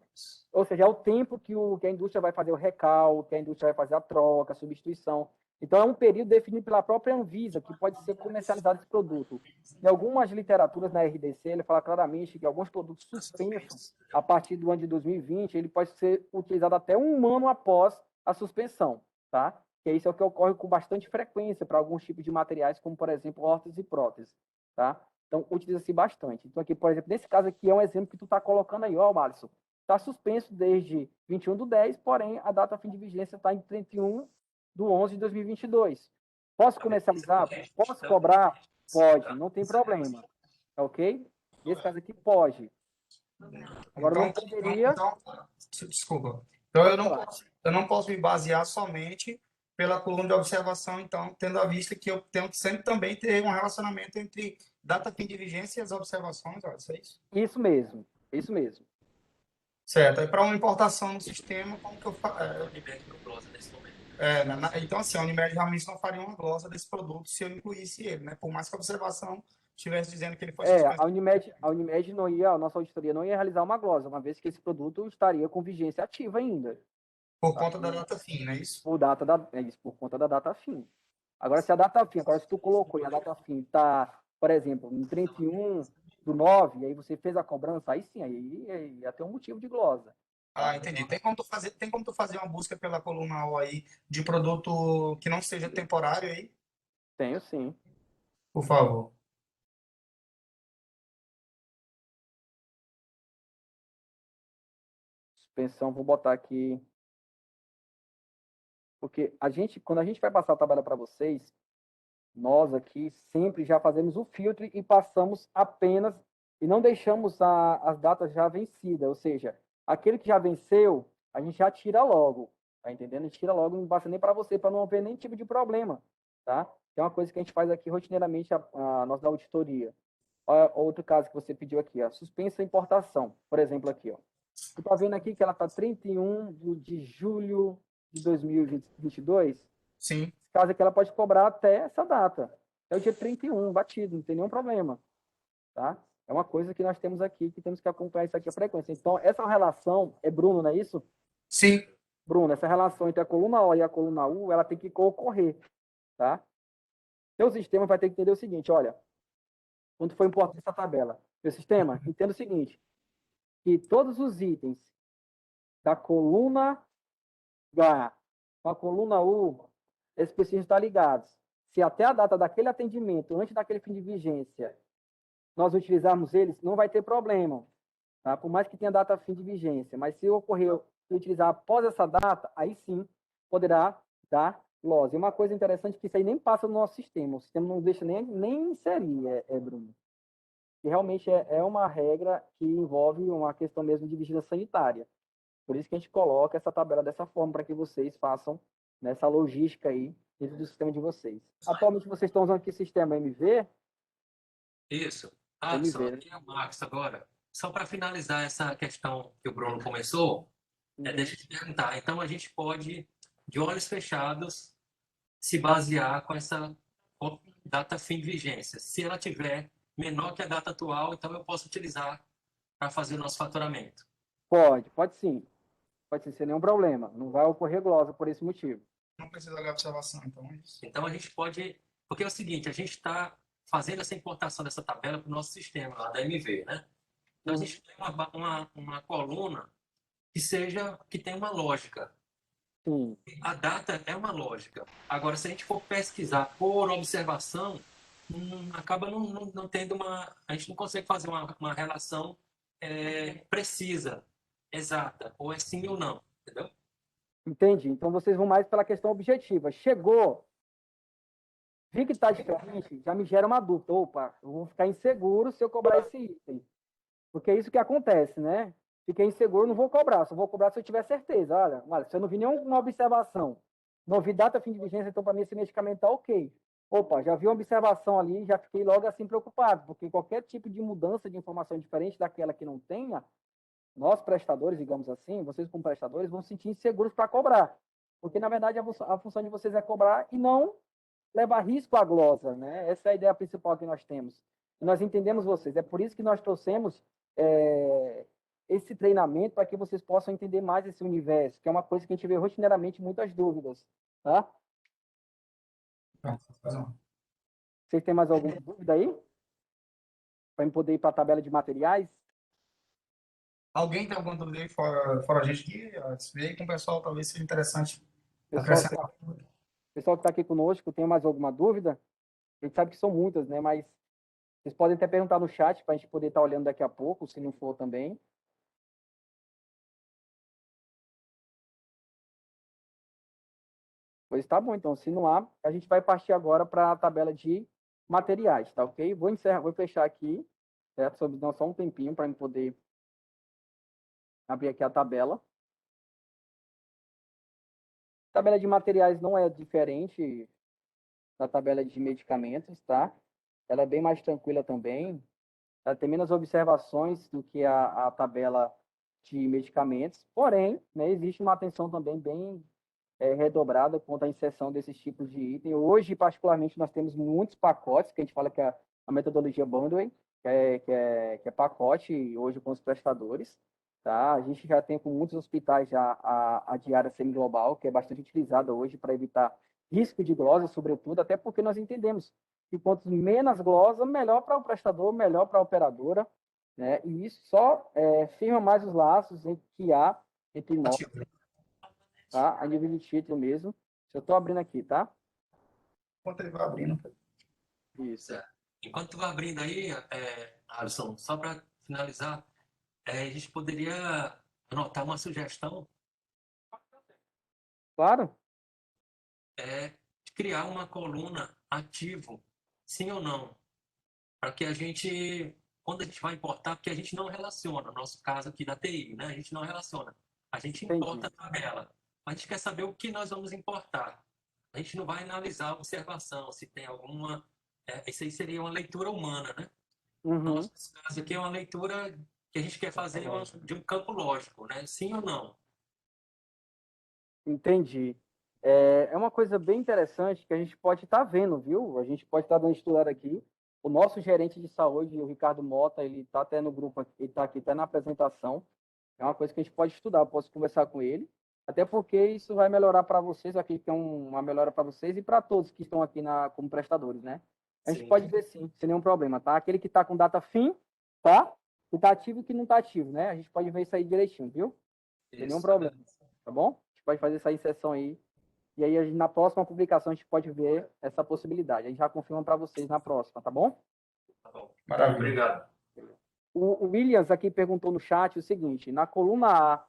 Ou seja, é o tempo que a indústria vai fazer o recal, que a indústria vai fazer a troca, a substituição. Então, é um período definido pela própria Anvisa, que pode ser comercializado esse produto. Em algumas literaturas na RDC, ele fala claramente que alguns produtos suspensos, a partir do ano de 2020, ele pode ser utilizado até um ano após a suspensão, tá? Que isso é o que ocorre com bastante frequência para alguns tipos de materiais, como, por exemplo, órteses e próteses. tá? Então, utiliza-se bastante. Então, aqui, por exemplo, nesse caso aqui é um exemplo que tu está colocando aí, ó, Márcio. Está suspenso desde 21/10, porém, a data fim de vigência está em 31/11/2022. Posso comercializar? Posso cobrar? Pode, não tem problema. Ok? Nesse caso aqui, pode. Agora, não poderia... Desculpa. Então, Pode falar. eu não posso me basear somente pela coluna de observação, então, tendo à vista que eu tenho que sempre também ter um relacionamento entre data fim de vigência e as observações, ó, isso é isso? Isso mesmo, isso mesmo. Certo. Aí, para uma importação no sistema, como que eu faço? Unimed não glosa nesse momento. Então, assim, a Unimed realmente não faria uma glosa desse produto se eu incluísse ele, né? Por mais que a observação estivesse dizendo que ele foi suspenso. A Unimed não ia, a nossa auditoria não ia realizar uma glosa, uma vez que esse produto estaria com vigência ativa ainda. Por conta da data fim, não é isso? Por conta da data fim. Agora, se a data fim, agora se tu colocou e a data fim está, por exemplo, em 31/9, aí você fez a cobrança, aí sim, aí ia ter um motivo de glosa. Ah, entendi. Tem como tu fazer uma busca pela coluna O aí de produto que não seja temporário aí, Tenho sim. por favor? Suspensão, vou botar aqui. Porque quando a gente vai passar a tabela para vocês, nós aqui sempre já fazemos o filtro e passamos apenas, e não deixamos as datas já vencidas, ou seja, aquele que já venceu, a gente já tira logo, tá entendendo? A gente tira logo, não passa nem para você, para não haver nenhum tipo de problema, tá? É uma coisa que a gente faz aqui rotineiramente, a nossa auditoria. Outro caso que você pediu aqui, ó, suspensa a importação, por exemplo, aqui, ó. Você está vendo aqui que ela está 31 de julho de 2022? Sim. Nesse caso aqui, ela pode cobrar até essa data. É o dia 31, batido, não tem nenhum problema. Tá? É uma coisa que nós temos aqui, que temos que acompanhar isso aqui a frequência. Então, essa relação, é Bruno, não é isso? Sim. Bruno, essa relação entre a coluna O e a coluna U, ela tem que ocorrer. Tá? Seu sistema vai ter que entender o seguinte, olha, quando for importar essa tabela, seu sistema, entenda o seguinte, que todos os itens da coluna H com a coluna U, eles precisam estar ligados. Se até a data daquele atendimento, antes daquele fim de vigência, nós utilizarmos eles, não vai ter problema, tá? Por mais que tenha data fim de vigência. Mas se ocorrer utilizar após essa data, aí sim poderá dar loss. E uma coisa interessante é que isso aí nem passa no nosso sistema. O sistema não deixa nem inserir, Bruno. E realmente é uma regra que envolve uma questão mesmo de vigilância sanitária. Por isso que a gente coloca essa tabela dessa forma, para que vocês façam nessa logística aí dentro do sistema de vocês. Atualmente vocês estão usando aqui o sistema MV? Isso. MV, Só né? aqui é o Max agora. Só para finalizar essa questão que o Bruno começou, deixa eu te perguntar. Então, a gente pode, de olhos fechados, se basear com essa data fim de vigência. Se ela tiver menor que a data atual, então eu posso utilizar para fazer o nosso faturamento. Pode sim. Pode sim, sem nenhum problema. Não vai ocorrer glosa por esse motivo. Não precisa de observação, então é isso. Então, a gente pode... Porque é o seguinte, a gente está fazendo essa importação dessa tabela para o nosso sistema, lá da MV, né? Então, a gente tem uma coluna que tenha uma lógica. Sim. A data é uma lógica. Agora, se a gente for pesquisar por observação, acaba não tendo uma... A gente não consegue fazer uma relação precisa, exata, ou é sim ou não, entendeu? Entendi. Então vocês vão mais pela questão objetiva. Chegou, vi que está diferente, já me gera uma dúvida. Opa, eu vou ficar inseguro se eu cobrar esse item. Porque é isso que acontece, né? Fiquei inseguro, não vou cobrar. Só vou cobrar se eu tiver certeza. Olha, se eu não vi nenhuma observação, não vi data fim de vigência, então para mim esse medicamento está ok. Opa, já vi uma observação ali, já fiquei logo assim preocupado, porque qualquer tipo de mudança de informação diferente daquela que não tenha, nós prestadores, digamos assim, vocês como prestadores, vão se sentir inseguros para cobrar. Porque, na verdade, a função de vocês é cobrar e não levar risco à glosa, né? Essa é a ideia principal que nós temos. E nós entendemos vocês. É por isso que nós trouxemos esse treinamento para que vocês possam entender mais esse universo, que é uma coisa que a gente vê rotineiramente muitas dúvidas, tá? Vocês têm mais alguma dúvida aí? Para poder ir para a tabela de materiais? Alguém tem alguma dúvida aí fora a gente aqui? Se veio com o pessoal, talvez seja interessante Pessoal, acrescentar. pessoal que está aqui conosco, tem mais alguma dúvida? A gente sabe que são muitas, né? Mas Vocês podem até perguntar no chat para a gente poder estar olhando daqui a pouco, se não for também. Pois tá bom, então, se não há, a gente vai partir agora para a tabela de materiais, tá ok? Vou fechar aqui, certo? Só dar só um tempinho para eu poder abrir aqui a tabela. A tabela de materiais não é diferente da tabela de medicamentos, tá? Ela é bem mais tranquila também. Ela tem menos observações do que a tabela de medicamentos, porém, né, existe uma atenção também bem redobrada quanto à inserção desses tipos de item. Hoje, particularmente, nós temos muitos pacotes, que a gente fala que é a metodologia bundling, que é pacote hoje com os prestadores. Tá? A gente já tem com muitos hospitais já a diária semi-global, que é bastante utilizada hoje para evitar risco de glosa, sobretudo, até porque nós entendemos que quanto menos glosa, melhor para o prestador, melhor para a operadora, né? E isso só firma mais os laços que há entre nós, tá? A nível de título mesmo. Eu estou abrindo aqui, tá? Enquanto ele vai abrindo. Isso. Enquanto tu vai abrindo aí, Alisson, só para finalizar, a gente poderia anotar uma sugestão, Claro. De criar uma coluna ativo, sim ou não, para que a gente, quando a gente vai importar, porque a gente não relaciona, no nosso caso aqui da TI, né? A gente não relaciona, a gente importa a tabela, a gente quer saber o que nós vamos importar. A gente não vai analisar a observação, se tem alguma. Isso aí seria uma leitura humana, né? Uhum. Nosso caso aqui é uma leitura que a gente quer fazer de um campo lógico, né? Sim ou não? Entendi. É uma coisa bem interessante que a gente pode estar vendo, viu? A gente pode estar dando estudar aqui. O nosso gerente de saúde, o Ricardo Mota, ele está até no grupo, ele está aqui, está na apresentação. É uma coisa que a gente pode estudar, eu posso conversar com ele, até porque isso vai melhorar para vocês, aqui que é uma melhora para vocês e para todos que estão aqui como prestadores, né? A gente Sim. pode ver sim, sem nenhum problema, tá? Aquele que está com data fim, tá? Que está ativo e que não está ativo, né? A gente pode ver isso aí direitinho, viu? Sem nenhum problema, tá bom? A gente pode fazer essa inserção aí. E aí, na próxima publicação, a gente pode ver essa possibilidade. A gente já confirma para vocês na próxima, tá bom? Tá bom. Maravilha. Obrigado. O Williams aqui perguntou no chat o seguinte: na coluna A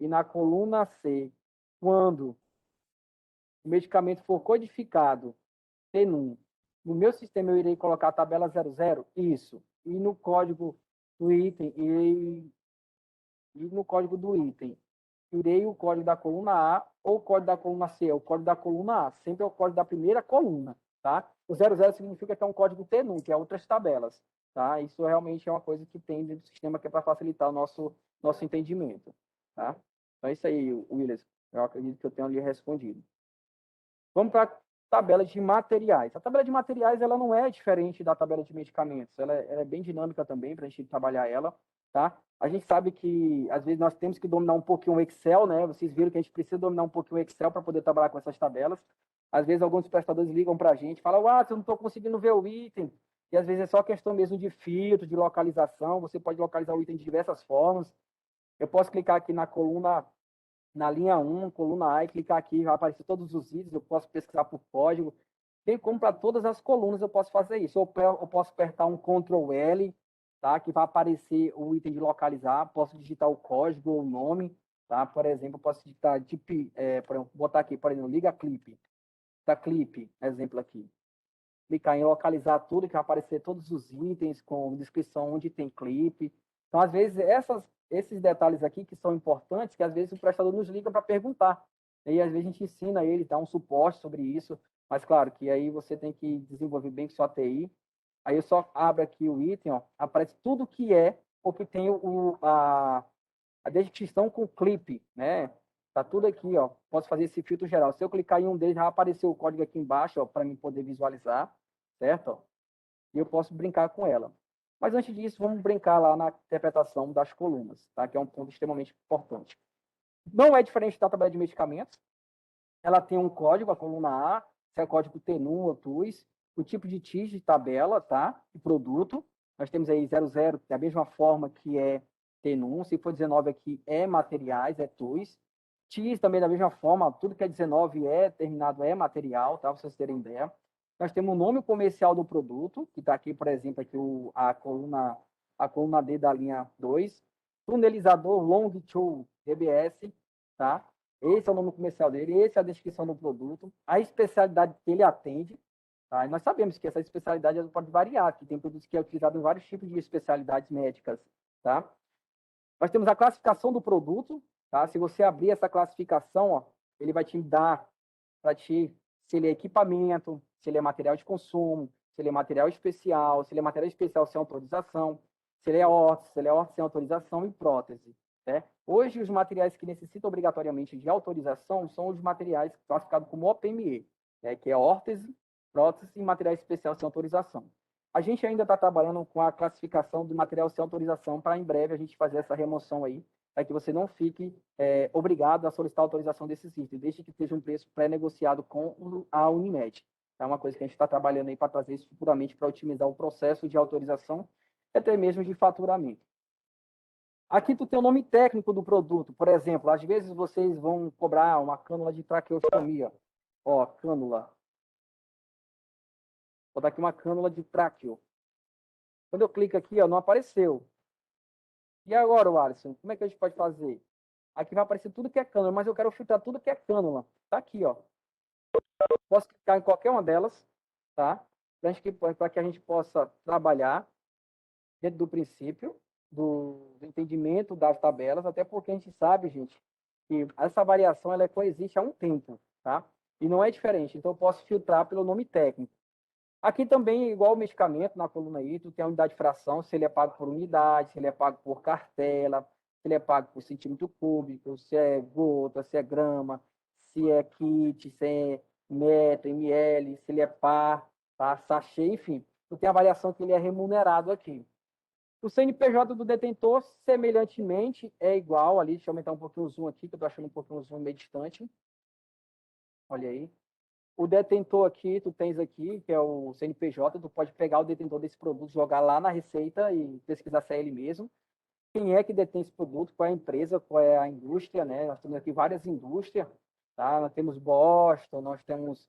e na coluna C, quando o medicamento for codificado T1, no meu sistema eu irei colocar a tabela 00? Isso. E no código do item, irei o código da coluna A ou o código da coluna C, é o código da coluna A, sempre é o código da primeira coluna, tá? O 00 significa que é um código T1, que é outras tabelas, tá? Isso realmente é uma coisa que tem dentro do sistema que é para facilitar o nosso entendimento, tá? Então é isso aí, Willis. Eu acredito que eu tenho ali respondido. Vamos para a tabela de materiais. A tabela de materiais ela não é diferente da tabela de medicamentos. Ela é bem dinâmica também para a gente trabalhar ela, tá? A gente sabe que às vezes nós temos que dominar um pouquinho o Excel, né? Vocês viram que a gente precisa dominar um pouquinho o Excel para poder trabalhar com essas tabelas. Às vezes alguns prestadores ligam para a gente, falam: "Ah, eu não estou conseguindo ver o item". E às vezes é só questão mesmo de filtro, de localização. Você pode localizar o item de diversas formas. Eu posso clicar aqui na linha 1, coluna A, e clicar aqui, vai aparecer todos os itens, eu posso pesquisar por código. Tem como para todas as colunas eu posso fazer isso. Eu posso apertar um Ctrl L, tá? Que vai aparecer o item de localizar, posso digitar o código ou o nome, tá? Por exemplo, eu posso digitar por exemplo, botar aqui, por exemplo, liga clipe. Tá clipe, exemplo aqui. Clicar em localizar tudo, que vai aparecer todos os itens com descrição onde tem clipe. Então, às vezes, esses detalhes aqui que são importantes, que às vezes o prestador nos liga para perguntar. E às vezes a gente ensina ele, dá um suporte sobre isso, mas claro que aí você tem que desenvolver bem com sua TI. Aí eu só abro aqui o item, ó, aparece tudo que é, porque tem a descrição com clipe, né? Tá tudo aqui, ó. Posso fazer esse filtro geral. Se eu clicar em um deles, vai aparecer o código aqui embaixo, ó, para mim poder visualizar, certo? E eu posso brincar com ela. Mas antes disso, vamos brincar lá na interpretação das colunas, tá? Que é um ponto extremamente importante. Não é diferente da tabela de medicamentos. Ela tem um código, a coluna A, se é o código TNUM ou TUS, o tipo de TIS de tabela, tá? De produto. Nós temos aí 00, da mesma forma que é TNUM. Se for 19 aqui, é materiais, é TUS. TIS também da mesma forma, tudo que é 19 é terminado, é material, tá? Pra vocês terem ideia. Nós temos o nome comercial do produto, que está aqui, por exemplo, aqui a coluna D da linha 2. Tunelizador Long Tool DBS, tá? Esse é o nome comercial dele, essa é a descrição do produto, a especialidade que ele atende, tá? E nós sabemos que essa especialidade pode variar, que tem produtos que é utilizado em vários tipos de especialidades médicas, tá? Nós temos a classificação do produto, tá? Se você abrir essa classificação, ó, ele vai te dar para ti se ele é equipamento, se ele é material de consumo, se ele é material especial, se ele é material especial sem autorização, se ele é órtese, se ele é órtese sem autorização e prótese. Né? Hoje, os materiais que necessitam obrigatoriamente de autorização são os materiais classificados como OPME, né? Que é órtese, prótese e material especial sem autorização. A gente ainda está trabalhando com a classificação do material sem autorização para, em breve, a gente fazer essa remoção aí, para que você não fique obrigado a solicitar a autorização desses itens, desde que seja um preço pré-negociado com a Unimed. É uma coisa que a gente está trabalhando aí para trazer isso futuramente para otimizar o processo de autorização e até mesmo de faturamento. Aqui tu tem o nome técnico do produto. Por exemplo, às vezes vocês vão cobrar uma cânula de traqueostomia. Ó, cânula. Vou dar aqui uma cânula de tráqueo. Quando eu clico aqui, ó, não apareceu. E agora, Alisson, como é que a gente pode fazer? Aqui vai aparecer tudo que é cânula, mas eu quero filtrar tudo que é cânula. Tá aqui, ó. Posso clicar em qualquer uma delas, tá? Para que a gente possa trabalhar dentro do princípio do entendimento das tabelas, até porque a gente sabe, gente, que essa variação ela coexiste há um tempo, tá? E não é diferente. Então, eu posso filtrar pelo nome técnico. Aqui também, igual o medicamento, na coluna I, tu tem a unidade de fração, se ele é pago por unidade, se ele é pago por cartela, se ele é pago por centímetro cúbico, se é gota, se é grama, se é kit, se é metro, ml, se ele é par, tá? Sachê, enfim. Tu tem a variação que ele é remunerado aqui. O CNPJ do detentor, semelhantemente, é igual ali. Deixa eu aumentar um pouquinho o zoom aqui, que eu estou achando um pouquinho o zoom meio distante. Olha aí. O detentor aqui, tu tens aqui, que é o CNPJ, tu pode pegar o detentor desse produto, jogar lá na Receita e pesquisar se é ele mesmo. Quem é que detém esse produto, qual é a empresa, qual é a indústria, né? Nós temos aqui várias indústrias, tá? Nós temos Boston, nós temos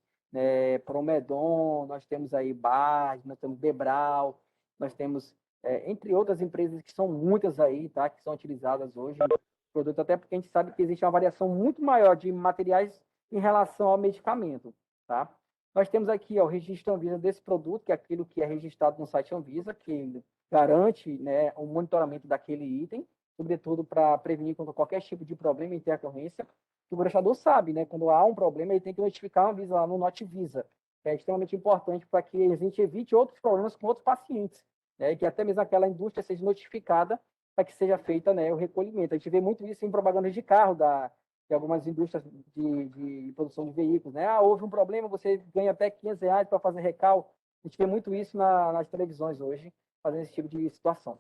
Promedon, nós temos aí Bard, nós temos Bebral, nós temos, entre outras empresas que são muitas aí, tá? Que são utilizadas hoje no produto, até porque a gente sabe que existe uma variação muito maior de materiais em relação ao medicamento, tá? Nós temos aqui ó, o registro Anvisa desse produto, que é aquilo que é registrado no site Anvisa, que garante, né, o monitoramento daquele item, sobretudo para prevenir contra qualquer tipo de problema e intercorrência. O prestador sabe, né, quando há um problema, ele tem que notificar a Anvisa lá no Notivisa, que é extremamente importante para que a gente evite outros problemas com outros pacientes, né, que até mesmo aquela indústria seja notificada para que seja feita, né, o recolhimento. A gente vê muito isso em propagandas de carro de algumas indústrias de produção de veículos, né? Ah, houve um problema, você ganha até R$ 500 para fazer recal. A gente vê muito isso nas televisões hoje, fazendo esse tipo de situação.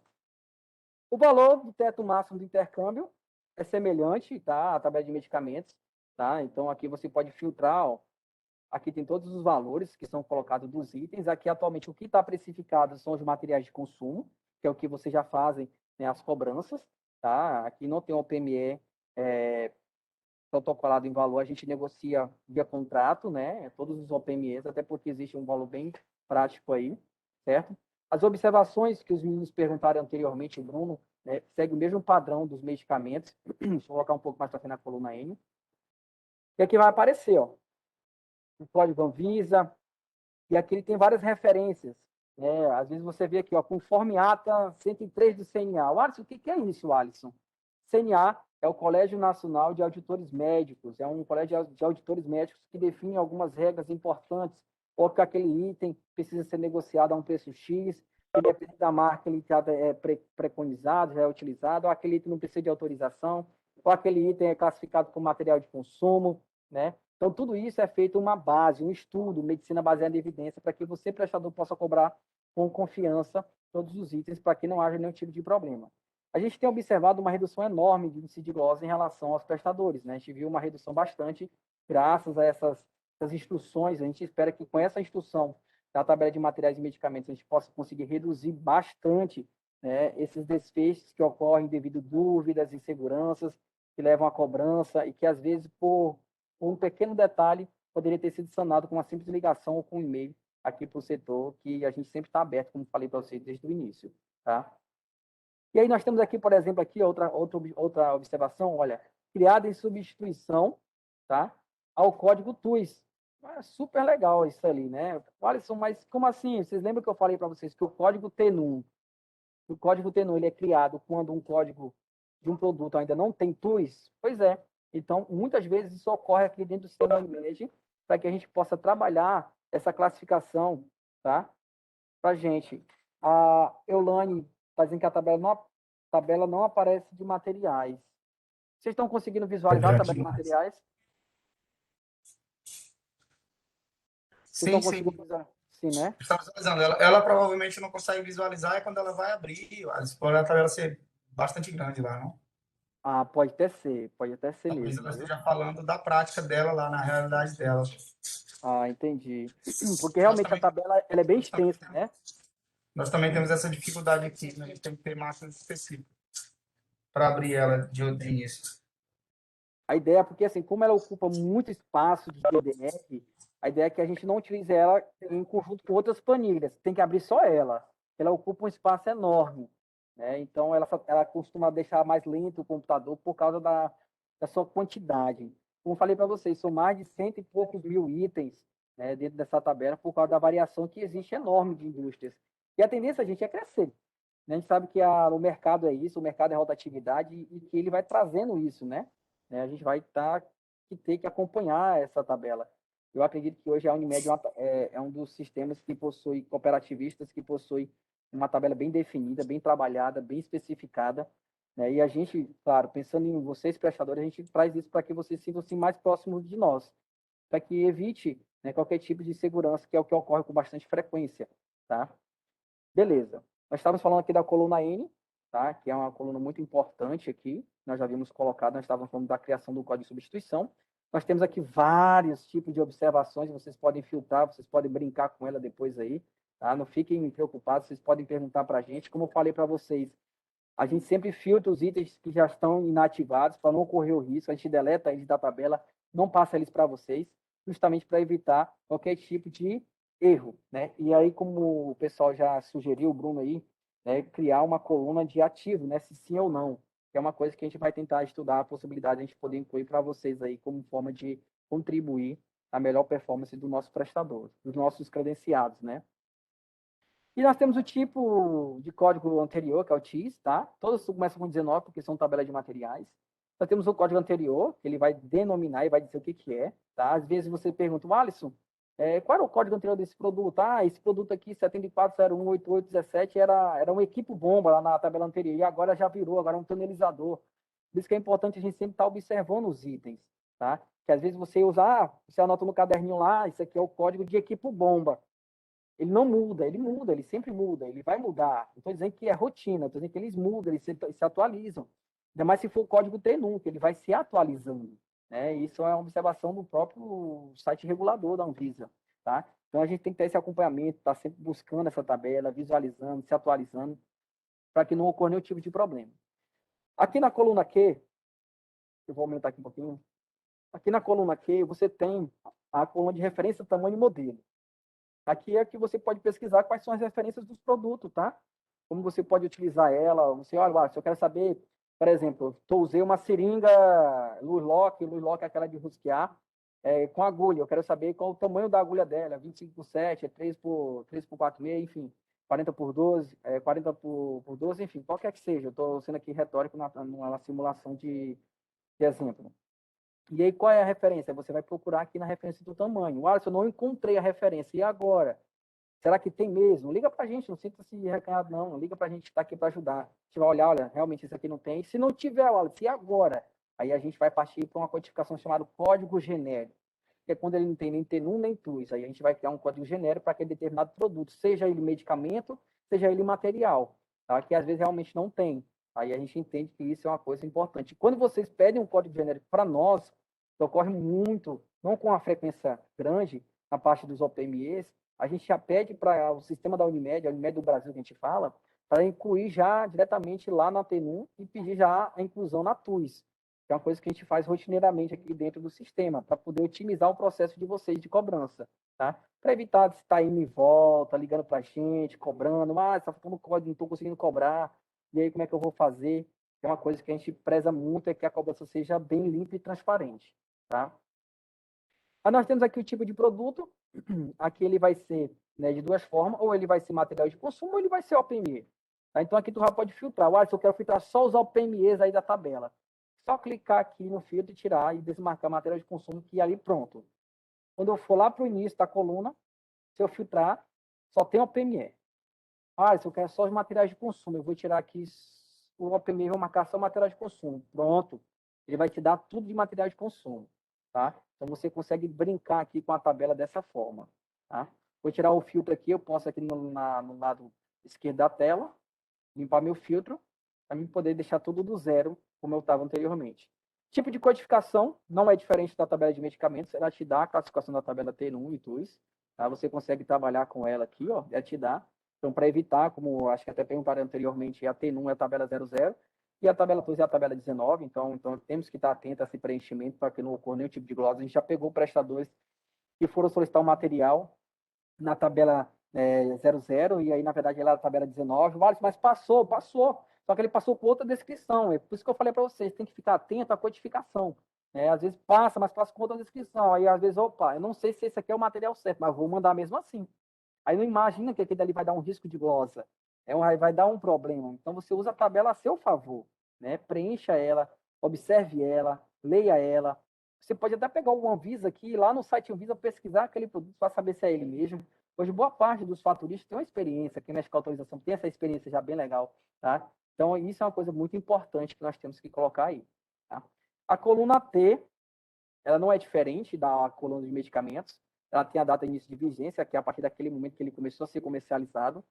O valor do teto máximo do intercâmbio é semelhante, tá? À tabela de medicamentos, tá? Então, aqui você pode filtrar, ó. Aqui tem todos os valores que são colocados dos itens. Aqui, atualmente, o que está precificado são os materiais de consumo, que é o que vocês já fazem, né, as cobranças, tá? Aqui não tem o PME protocolado em valor, a gente negocia via contrato, né? Todos os OPMEs, até porque existe um valor bem prático aí, certo? As observações que os meninos perguntaram anteriormente, o Bruno, né, segue o mesmo padrão dos medicamentos. Deixa eu colocar um pouco mais para frente na coluna N. E aqui vai aparecer, ó, o código Anvisa, e aqui ele tem várias referências. Né? Às vezes você vê aqui, ó, conforme ata 103 do CNA. O Alisson, o que é isso, Alisson? CNA é o Colégio Nacional de Auditores Médicos, é um colégio de auditores médicos que define algumas regras importantes, ou que aquele item precisa ser negociado a um preço X, que depende da marca, ele já é preconizado, já é utilizado, ou aquele item não precisa de autorização, ou aquele item é classificado como material de consumo, né? Então, tudo isso é feito uma base, um estudo, medicina baseada em evidência, para que você, prestador, possa cobrar com confiança todos os itens, para que não haja nenhum tipo de problema. A gente tem observado uma redução enorme de índice de glosa em relação aos prestadores, né? A gente viu uma redução bastante graças a essas instruções. A gente espera que com essa instrução da tabela de materiais e medicamentos a gente possa conseguir reduzir bastante, né, esses desfechos que ocorrem devido a dúvidas, inseguranças, que levam à cobrança e que, às vezes, por um pequeno detalhe, poderia ter sido sanado com uma simples ligação ou com um e-mail aqui para o setor, que a gente sempre está aberto, como falei para vocês desde o início, tá? E aí nós temos aqui, por exemplo, aqui outra observação, olha, criada em substituição, tá, ao código TUIs. É super legal isso ali, né? Alisson, mas como assim? Vocês lembram que eu falei para vocês que o código TNUM, ele é criado quando um código de um produto ainda não tem TUIs? Pois é. Então, muitas vezes isso ocorre aqui dentro do sistema Image, para que a gente possa trabalhar essa classificação, tá? Para a gente. A Eulane está dizendo que a tabela não aparece de materiais. Vocês estão conseguindo visualizar a tabela de materiais? Vocês estão conseguindo visualizar? Sim, né? Está visualizando. Ela provavelmente não consegue visualizar é quando ela vai abrir, a tabela ser bastante grande lá, não? Ah, pode até ser Talvez mesmo, ela viu? esteja falando da prática dela lá, na realidade dela. Ah, entendi. Porque realmente a tabela ela é bem extensa, né? Nós também temos essa dificuldade aqui, né? A gente tem que ter máquinas específicas para abrir ela de início. A ideia, porque assim, como ela ocupa muito espaço de DDR, a ideia é que a gente não utilize ela em conjunto com outras planilhas. Tem que abrir só ela. Ela ocupa um espaço enorme, né? Então, ela costuma deixar mais lento o computador por causa da sua quantidade. Como falei para vocês, são mais de 100 e poucos mil itens, né, dentro dessa tabela por causa da variação que existe enorme de indústrias. E a tendência, gente, é crescer. A gente sabe que o mercado é isso, o mercado é rotatividade e que ele vai trazendo isso, né? A gente vai ter que acompanhar essa tabela. Eu acredito que hoje a Unimed é um dos sistemas que possui cooperativistas, que possui uma tabela bem definida, bem trabalhada, bem especificada, né? E a gente, claro, pensando em vocês, prestadores, a gente traz isso para que vocês sintam-se mais próximos de nós, para que evite, né, qualquer tipo de insegurança, que é o que ocorre com bastante frequência, tá? Beleza. Nós estávamos falando aqui da coluna N, tá? Que é uma coluna muito importante aqui. Nós já havíamos colocado, nós estávamos falando da criação do código de substituição. Nós temos aqui vários tipos de observações, vocês podem filtrar, vocês podem brincar com ela depois aí, tá? Não fiquem preocupados, vocês podem perguntar para a gente. Como eu falei para vocês, a gente sempre filtra os itens que já estão inativados para não correr o risco, a gente deleta eles da tabela, não passa eles para vocês, justamente para evitar qualquer tipo de erro, né? E aí, como o pessoal já sugeriu, o Bruno aí, né, criar uma coluna de ativo, né, se sim ou não, que é uma coisa que a gente vai tentar estudar a possibilidade de a gente poder incluir para vocês aí como forma de contribuir à melhor performance do nosso prestador, dos nossos credenciados, né? E nós temos o tipo de código anterior, que é o TIS, tá? Todos começam com 19, porque são tabelas de materiais. Nós temos o código anterior, que ele vai denominar e vai dizer o que é, tá? Às vezes você pergunta, Alisson, qual era o código anterior desse produto? Ah, esse produto aqui, 74018817, era um equipo bomba lá na tabela anterior, e agora já virou, agora é um tunelizador. Por isso que é importante a gente sempre estar observando os itens, tá? Que às vezes você usa, você anota no caderninho lá, isso aqui é o código de equipo bomba. Ele não muda, ele sempre muda, ele vai mudar. Não estou dizendo que é rotina, estou dizendo que eles mudam, eles se atualizam. Ainda mais se for o código TNUM, que ele vai se atualizando. Né? Isso é uma observação do próprio site regulador da Anvisa. Tá? Então a gente tem que ter esse acompanhamento, estar sempre buscando essa tabela, visualizando, se atualizando, para que não ocorra nenhum tipo de problema. Aqui na coluna Q, eu vou aumentar aqui um pouquinho. Aqui na coluna Q, você tem a coluna de referência, tamanho e modelo. Aqui é que você pode pesquisar quais são as referências dos produtos, tá? Como você pode utilizar ela. Você, olha, se eu quero saber, por exemplo, eu usei uma seringa Luz-Lock é aquela de rosquear, com agulha. Eu quero saber qual o tamanho da agulha dela, 25 por 7, 3 por 4,5, enfim, 40 por 12, 40 por 12, enfim, qualquer que seja. Eu estou sendo aqui retórico numa simulação de exemplo. E aí, qual é a referência? Você vai procurar aqui na referência do tamanho. Alisson, eu não encontrei a referência. E agora? Será que tem mesmo? Liga para a gente, não sinta-se recanhado, não. Liga para a gente que está aqui para ajudar. A gente vai olhar, olha, realmente isso aqui não tem. Se não tiver, Alisson, e agora? Aí a gente vai partir para uma codificação chamada código genérico, que é quando ele não tem nem TNUM nem TUS. Aí a gente vai criar um código genérico para aquele determinado produto, seja ele medicamento, seja ele material, tá? Que às vezes realmente não tem. Aí a gente entende que isso é uma coisa importante. Quando vocês pedem um código genérico para nós, que ocorre muito, não com uma frequência grande, na parte dos OPMEs, a gente já pede para o sistema da Unimed, a Unimed do Brasil que a gente fala, para incluir já diretamente lá na TNUM e pedir já a inclusão na TUS. que é uma coisa que a gente faz rotineiramente aqui dentro do sistema, para poder otimizar o processo de vocês de cobrança, tá? Para evitar de estar indo e volta, ligando para a gente, cobrando, está faltando código, não estou conseguindo cobrar, e aí como é que eu vou fazer? É uma coisa que a gente preza muito, é que a cobrança seja bem limpa e transparente, tá? Aí nós temos aqui o tipo de produto, aqui ele vai ser, né, de duas formas, ou ele vai ser material de consumo, ou ele vai ser OPME. Tá? Então aqui tu já pode filtrar. Se eu quero filtrar só os OPMEs aí da tabela. Só clicar aqui no filtro e tirar e desmarcar material de consumo, que ali pronto. Quando eu for lá para o início da coluna, se eu filtrar, só tem OPME. Se eu quero só os materiais de consumo, eu vou tirar aqui o OPME e vou marcar só material de consumo. Pronto. Ele vai te dar tudo de material de consumo. Tá? Então, você consegue brincar aqui com a tabela dessa forma. Tá? Vou tirar o filtro aqui, eu posso aqui no lado esquerdo da tela, limpar meu filtro, para mim poder deixar tudo do zero, como eu estava anteriormente. Tipo de codificação não é diferente da tabela de medicamentos, ela te dá a classificação da tabela T1 e TUS, tá? Você consegue trabalhar com ela aqui, ó, ela te dá. Então, para evitar, como acho que até perguntaram anteriormente, a T1 é a tabela 00, e a tabela 2 é a tabela 19, então temos que estar atento a esse preenchimento para que não ocorra nenhum tipo de glosa. A gente já pegou prestadores que foram solicitar o material na tabela 00, e aí, na verdade, ela é a tabela 19, mas passou, só que ele passou com outra descrição, é por isso que eu falei para vocês, tem que ficar atento à codificação. Às vezes passa, mas passa com outra descrição, aí às vezes, eu não sei se esse aqui é o material certo, mas vou mandar mesmo assim. Aí não imagina que aquele dali vai dar um risco de glosa, vai dar um problema. Então você usa a tabela a seu favor, né? Preencha ela, observe ela, leia ela. Você pode até pegar o Anvisa aqui, lá no site Anvisa, pesquisar aquele produto para saber se é ele mesmo. Hoje, boa parte dos faturistas tem uma experiência, quem mexe com a autorização tem essa experiência já bem legal, tá? Então, isso é uma coisa muito importante que nós temos que colocar aí, tá? A coluna T, ela não é diferente da coluna de medicamentos, ela tem a data de início de vigência, que é a partir daquele momento que ele começou a ser comercializado.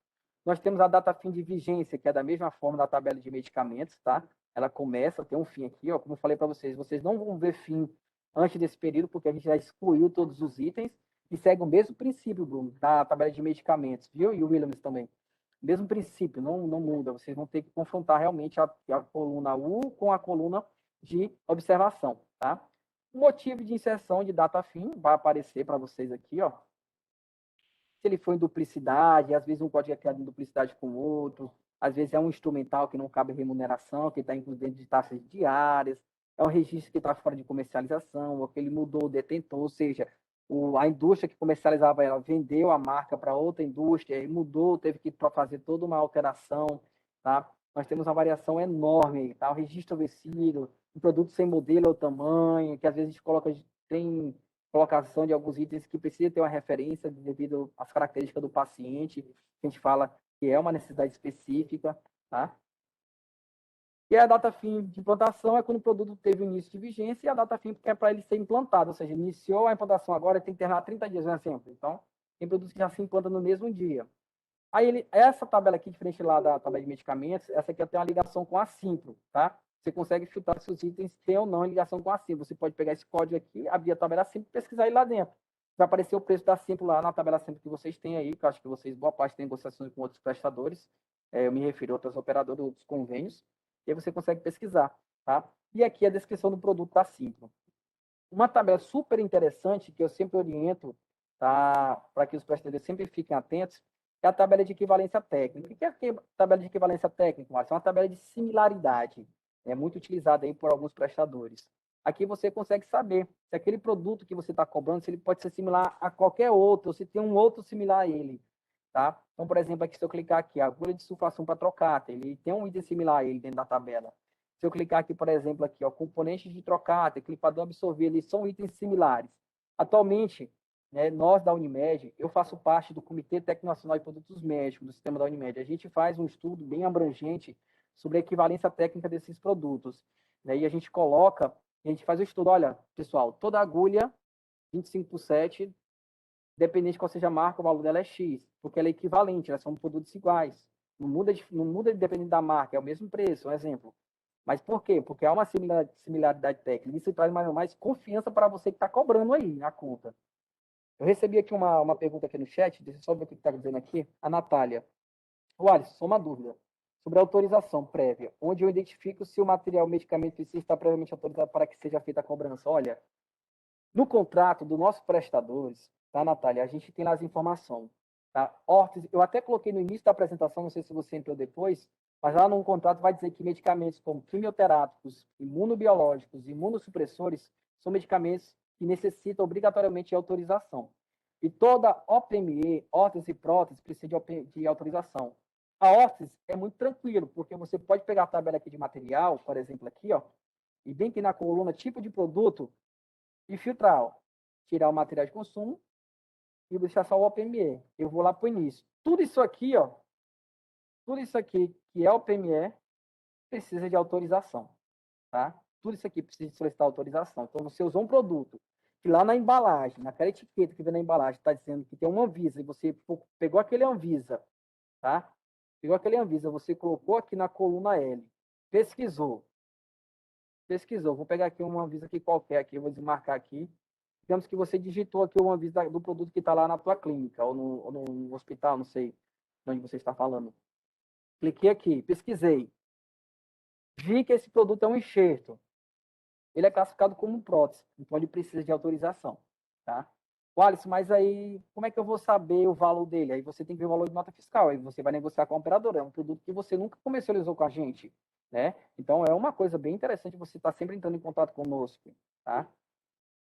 Nós temos a data fim de vigência, que é da mesma forma da tabela de medicamentos, tá? Ela começa, tem um fim aqui, ó, como eu falei para vocês não vão ver fim antes desse período, porque a gente já excluiu todos os itens, e segue o mesmo princípio, Bruno, da tabela de medicamentos, viu? E o Williams também. Mesmo princípio, não muda. Vocês vão ter que confrontar realmente a coluna U com a coluna de observação, tá? O motivo de inserção de data fim vai aparecer para vocês aqui, ó. Se ele for em duplicidade, às vezes um código é criado em duplicidade com o outro, às vezes é um instrumental que não cabe remuneração, que está incluído dentro de taxas diárias, é um registro que está fora de comercialização, ou que ele mudou o detentor, ou seja, a indústria que comercializava ela vendeu a marca para outra indústria, e mudou, teve que fazer toda uma alteração, tá? Nós temos uma variação enorme, tá? O registro vencido, um produto sem modelo ou tamanho, que às vezes a gente tem colocação de alguns itens que precisa ter uma referência devido às características do paciente, a gente fala que é uma necessidade específica, tá? E a data fim de implantação é quando o produto teve o início de vigência, e a data fim é para ele ser implantado, ou seja, iniciou a implantação agora, tem que terminar 30 dias, né, sempre. Então, tem produtos que já se implantam no mesmo dia. Aí, essa tabela aqui, diferente lá da tabela de medicamentos, essa aqui tem uma ligação com a Simpro, tá? Você consegue filtrar se os itens têm ou não ligação com a Simpro. Você pode pegar esse código aqui, abrir a tabela Simpro e pesquisar ele lá dentro. Vai aparecer o preço da Simpro lá na tabela Simpro que vocês têm aí, que eu acho que vocês, boa parte, têm negociações com outros prestadores. Eu me refiro a outras operadoras, outros convênios. E aí você consegue pesquisar, tá? E aqui a descrição do produto da Simpro. Uma tabela super interessante que eu sempre oriento, tá? Para que os prestadores sempre fiquem atentos, é a tabela de equivalência técnica. O que é a tabela de equivalência técnica, Márcio? É uma tabela de similaridade. É muito utilizada aí por alguns prestadores. Aqui você consegue saber se aquele produto que você está cobrando, se ele pode ser similar a qualquer outro, ou se tem um outro similar a ele. Tá? Então, por exemplo, aqui, se eu clicar aqui, a agulha de sulfação para trocata, ele tem um item similar a ele dentro da tabela. Se eu clicar aqui, por exemplo, aqui, ó, componentes de trocata, clipador absorver, eles são itens similares. Atualmente, né, nós da Unimed, eu faço parte do Comitê Técnico Nacional de Produtos Médicos do sistema da Unimed. A gente faz um estudo bem abrangente sobre a equivalência técnica desses produtos. Né, e a gente faz o estudo, olha, pessoal, toda agulha 25/7, dependente de qual seja a marca, o valor dela é X, porque ela é equivalente, elas são produtos iguais. Não muda dependendo da marca, é o mesmo preço, um exemplo. Mas por quê? Porque há uma similaridade técnica. Isso traz mais confiança para você que está cobrando aí na conta. Eu recebi aqui uma pergunta aqui no chat, deixa eu só ver o que está dizendo aqui. A Natália. O Alisson, só uma dúvida. sobre a autorização prévia, onde eu identifico se o material medicamento está previamente autorizado para que seja feita a cobrança. Olha, no contrato dos nossos prestadores, tá, Natália? A gente tem lá as informações. Tá? Eu até coloquei no início da apresentação, não sei se você entrou depois, mas lá no contrato vai dizer que medicamentos como quimioterápicos, imunobiológicos, imunossupressores, são medicamentos que necessitam obrigatoriamente de autorização. E toda OPME, órtese e prótese, precisa de autorização. A órtese é muito tranquilo, porque você pode pegar a tabela aqui de material, por exemplo, aqui, ó, e bem que na coluna tipo de produto, e filtrar, ó, tirar o material de consumo e deixar só o OPME. Eu vou lá para o início. Tudo isso aqui, ó, tudo isso aqui que é OPME, precisa de autorização, tá? Tudo isso aqui precisa de solicitar autorização. Então, você usou um produto que lá na embalagem, naquela etiqueta que vem na embalagem, está dizendo que tem uma Anvisa, e você pegou aquele Anvisa, tá? Pegou aquele Anvisa, você colocou aqui na coluna L, pesquisou. Vou pegar aqui uma Anvisa aqui qualquer, aqui, vou desmarcar aqui. Digamos que você digitou aqui uma Anvisa do produto que está lá na tua clínica, ou no hospital, não sei de onde você está falando. Cliquei aqui, pesquisei. Vi que esse produto é um enxerto. Ele é classificado como prótese, então ele precisa de autorização, tá? Wallace, mas aí como é que eu vou saber o valor dele? Aí você tem que ver o valor de nota fiscal, aí você vai negociar com a operadora, é um produto que você nunca comercializou com a gente, né? Então é uma coisa bem interessante você estar sempre entrando em contato conosco, tá?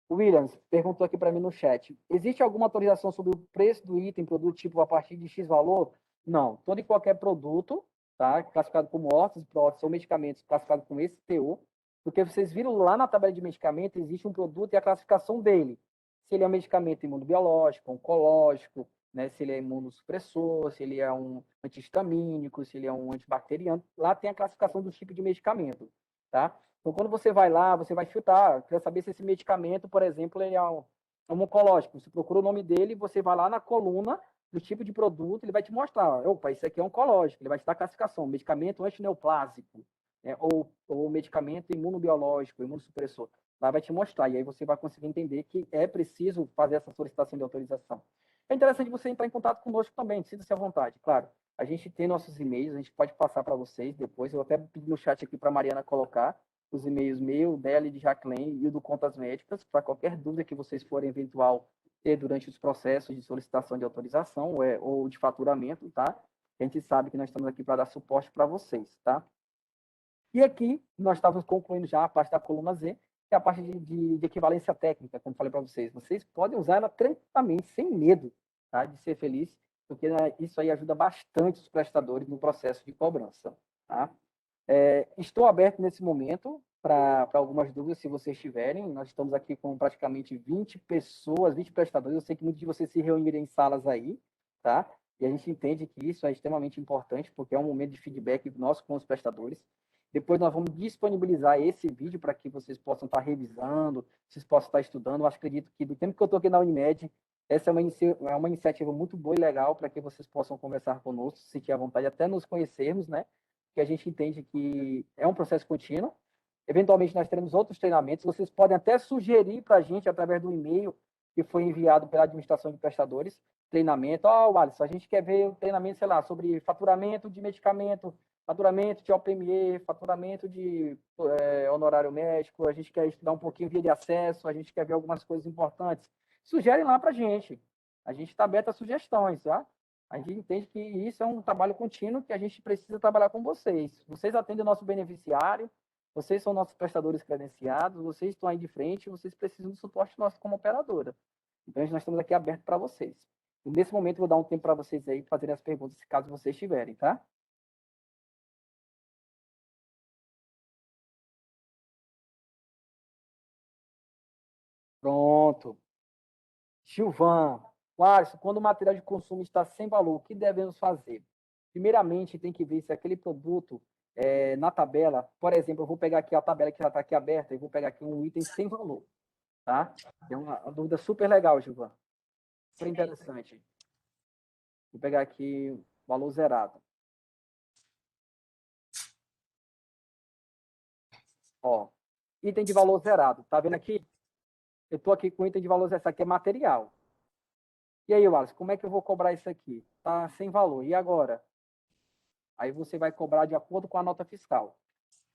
O Williams perguntou aqui para mim no chat, existe alguma autorização sobre o preço do item, produto tipo a partir de X valor? Não, todo e qualquer produto, tá? Classificado como órtese, prótese ou medicamentos classificados com esse teor, porque vocês viram lá na tabela de medicamento, existe um produto e a classificação dele. Se ele é um medicamento imunobiológico, oncológico, né? Se ele é imunossupressor, se ele é um antihistamínico, se ele é um antibacteriano. Lá tem a classificação do tipo de medicamento, tá? Então, quando você vai lá, você vai filtrar, quer saber se esse medicamento, por exemplo, ele é um oncológico. Você procura o nome dele, você vai lá na coluna do tipo de produto, ele vai te mostrar, opa, isso aqui é oncológico, ele vai te dar a classificação, medicamento antineoplásico, né, ou medicamento imunobiológico, imunossupressor. Lá vai te mostrar, e aí você vai conseguir entender que é preciso fazer essa solicitação de autorização. É interessante você entrar em contato conosco também, sinta-se à vontade, claro. A gente tem nossos e-mails, a gente pode passar para vocês depois, eu até pedi no chat aqui para a Mariana colocar os e-mails meu, dela e de Jacqueline e o do Contas Médicas, para qualquer dúvida que vocês forem eventual ter durante os processos de solicitação de autorização ou de faturamento, tá? A gente sabe que nós estamos aqui para dar suporte para vocês, tá? E aqui, nós estávamos concluindo já a parte da coluna Z, que é a parte de equivalência técnica, como falei para vocês. Vocês podem usar ela tranquilamente, sem medo, tá? De ser feliz, porque isso aí ajuda bastante os prestadores no processo de cobrança, tá? Estou aberto nesse momento para algumas dúvidas, se vocês tiverem. Nós estamos aqui com praticamente 20 pessoas, 20 prestadores. Eu sei que muitos de vocês se reunirem em salas aí, tá? E a gente entende que isso é extremamente importante, porque é um momento de feedback nosso com os prestadores. Depois nós vamos disponibilizar esse vídeo para que vocês possam estar revisando, vocês possam estar estudando. Eu acredito que do tempo que eu estou aqui na Unimed, essa é uma iniciativa muito boa e legal para que vocês possam conversar conosco, se sentir à vontade, até nos conhecermos, né? Que a gente entende que é um processo contínuo. Eventualmente, nós teremos outros treinamentos. Vocês podem até sugerir para a gente, através do e-mail que foi enviado pela administração de prestadores, treinamento. Alisson, a gente quer ver o treinamento, sei lá, sobre faturamento de medicamento, faturamento de OPME, faturamento de honorário médico, a gente quer estudar um pouquinho via de acesso, a gente quer ver algumas coisas importantes. Sugerem lá para a gente. A gente está aberto a sugestões, tá? A gente entende que isso é um trabalho contínuo que a gente precisa trabalhar com vocês. Vocês atendem o nosso beneficiário, vocês são nossos prestadores credenciados, vocês estão aí de frente, vocês precisam do suporte nosso como operadora. Então, nós estamos aqui abertos para vocês. E nesse momento, eu vou dar um tempo para vocês aí fazerem as perguntas, caso vocês tiverem, tá? Pronto. Gilvan, Alisson, quando o material de consumo está sem valor, o que devemos fazer? Primeiramente, tem que ver se aquele produto, na tabela, por exemplo, eu vou pegar aqui a tabela que já está aqui aberta, e vou pegar aqui um item sem valor, tá? É uma dúvida super legal, Gilvan. Super interessante. Vou pegar aqui valor zerado. Ó, item de valor zerado. Tá vendo aqui? Eu estou aqui com item de valor zerado. Isso aqui é material. E aí, Wallace, como é que eu vou cobrar isso aqui? Tá sem valor. E agora? Aí você vai cobrar de acordo com a nota fiscal,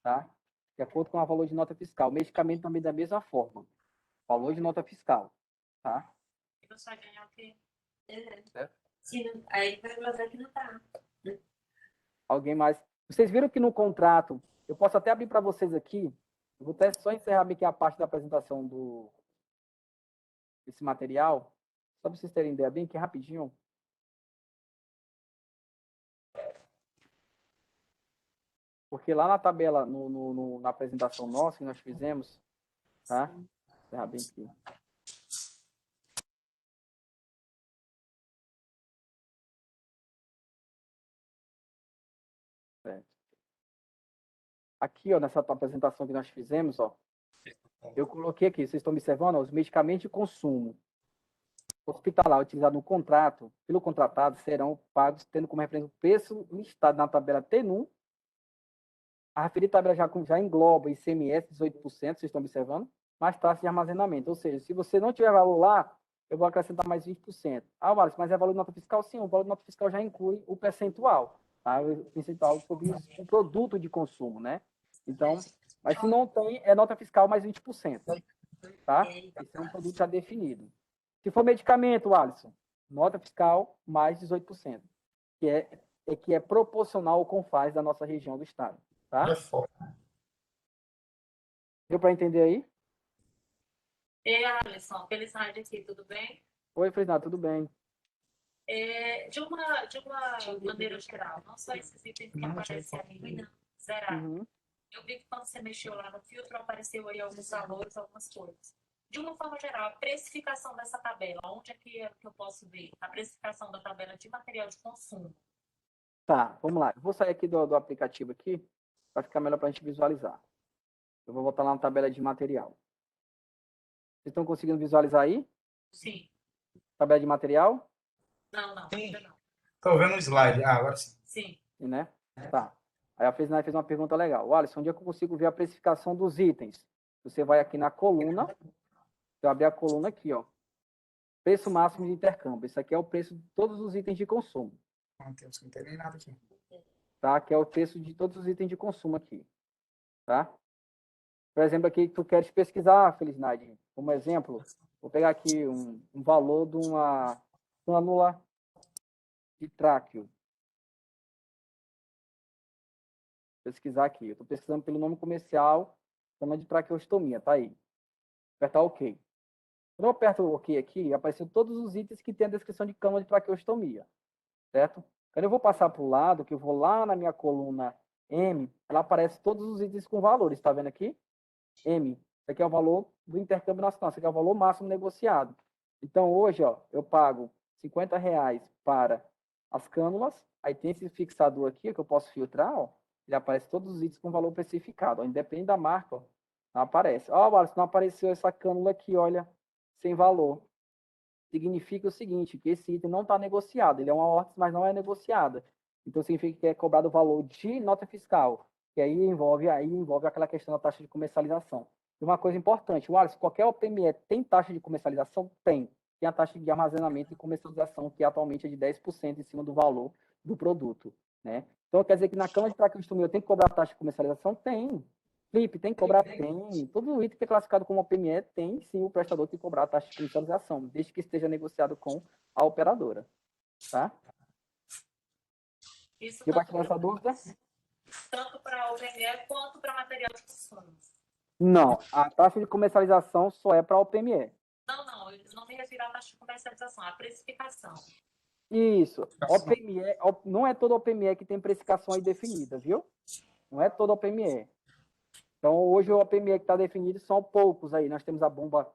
tá? De acordo com o valor de nota fiscal. Medicamento também da mesma forma. Valor de nota fiscal, tá? E você vai ganhar o quê? Certo? Se não, aí vai provar que não tá. Alguém mais? Vocês viram que no contrato, eu posso até abrir para vocês aqui, eu vou até só encerrar aqui a parte da apresentação desse material, só para vocês terem ideia bem que rapidinho. Porque lá na tabela, na apresentação nossa que nós fizemos, tá? Vou encerrar bem aqui. Certo. Aqui, ó, nessa apresentação que nós fizemos, ó, eu coloquei aqui, vocês estão observando, ó, os medicamentos de consumo hospitalar utilizados no contrato, pelo contratado, serão pagos tendo como referência o preço listado na tabela T1. A referida tabela já engloba ICMS 18%, vocês estão observando, mais taxa de armazenamento. Ou seja, se você não tiver valor lá, eu vou acrescentar mais 20%. Ah, Wallace, mas é valor de nota fiscal? Sim, o valor de nota fiscal já inclui o percentual, tá? O percentual sobre o produto de consumo, né? Então, mas se não tem, é nota fiscal mais 20%, tá? Esse é um produto já definido. Se for medicamento, Alisson, nota fiscal mais 18%, que é proporcional ao CONFAS da nossa região do estado, tá? É foda. Deu para entender aí? E Alisson, felicidade aqui, tudo bem? Oi, Frisnado, tudo bem? De uma maneira geral, não só esses itens que aparecem ali, não, zerado. Uhum. Eu vi que quando você mexeu lá no filtro, apareceu aí alguns valores, algumas coisas. De uma forma geral, a precificação dessa tabela, onde é que eu posso ver a precificação da tabela de material de consumo? Tá, vamos lá. Eu vou sair aqui do aplicativo aqui, para ficar melhor para a gente visualizar. Eu vou voltar lá na tabela de material. Vocês estão conseguindo visualizar aí? Sim. Tabela de material? Não, ainda não. Estou vendo o slide. Ah, agora sim. Sim. Né? Tá. Aí a Frisnado fez uma pergunta legal. Alisson, onde é que eu consigo ver a precificação dos itens? Você vai aqui na coluna, eu abrir a coluna aqui, ó. Preço máximo de intercâmbio. Isso aqui é o preço de todos os itens de consumo. Matheus, não tem nem nada aqui. Tá? Que é o preço de todos os itens de consumo aqui. Tá? Por exemplo, aqui tu queres pesquisar, Felicidade, como exemplo, vou pegar aqui um valor de uma cânula de tráqueo. Pesquisar aqui. Eu estou pesquisando pelo nome comercial, cânula de traqueostomia, tá aí. Apertar OK. Quando eu aperto o OK aqui, apareceu todos os itens que tem a descrição de cânula de traqueostomia, certo? Quando eu vou passar para o lado, que eu vou lá na minha coluna M, ela aparece todos os itens com valores, está vendo aqui? M. Isso aqui é o valor do intercâmbio nacional, isso aqui é o valor máximo negociado. Então, hoje, ó, eu pago R$ 50 para as cânulas, aí tem esse fixador aqui que eu posso filtrar, ó, ele aparece todos os itens com valor especificado, ó, independente da marca, ó, não aparece. Ó, Wallace, não apareceu essa cânula aqui, olha, sem valor. Significa o seguinte, que esse item não está negociado, ele é uma ordem, mas não é negociada. Então, significa que é cobrado o valor de nota fiscal, que aí envolve aquela questão da taxa de comercialização. E uma coisa importante, Wallace, qualquer OPME tem taxa de comercialização? Tem. Tem a taxa de armazenamento e comercialização, que atualmente é de 10% em cima do valor do produto, né? Então, quer dizer que na Câmara de Traqueostomia eu tenho que cobrar a taxa de comercialização? Tem. Flip, tem que cobrar? Tem. Todo item que é classificado como OPME tem, sim, o prestador tem que cobrar a taxa de comercialização, desde que esteja negociado com a operadora. Tá? Isso E vai tirar essa dúvida? tanto para OPME quanto para material de consumo. Não, a taxa de comercialização só é para OPME. Não, eles não me refiro à taxa de comercialização, à precificação. Isso. OPME, não é toda OPME que tem precificação aí definida, viu? Não é toda OPME. Então, hoje o OPME que está definido são poucos aí. Nós temos a bomba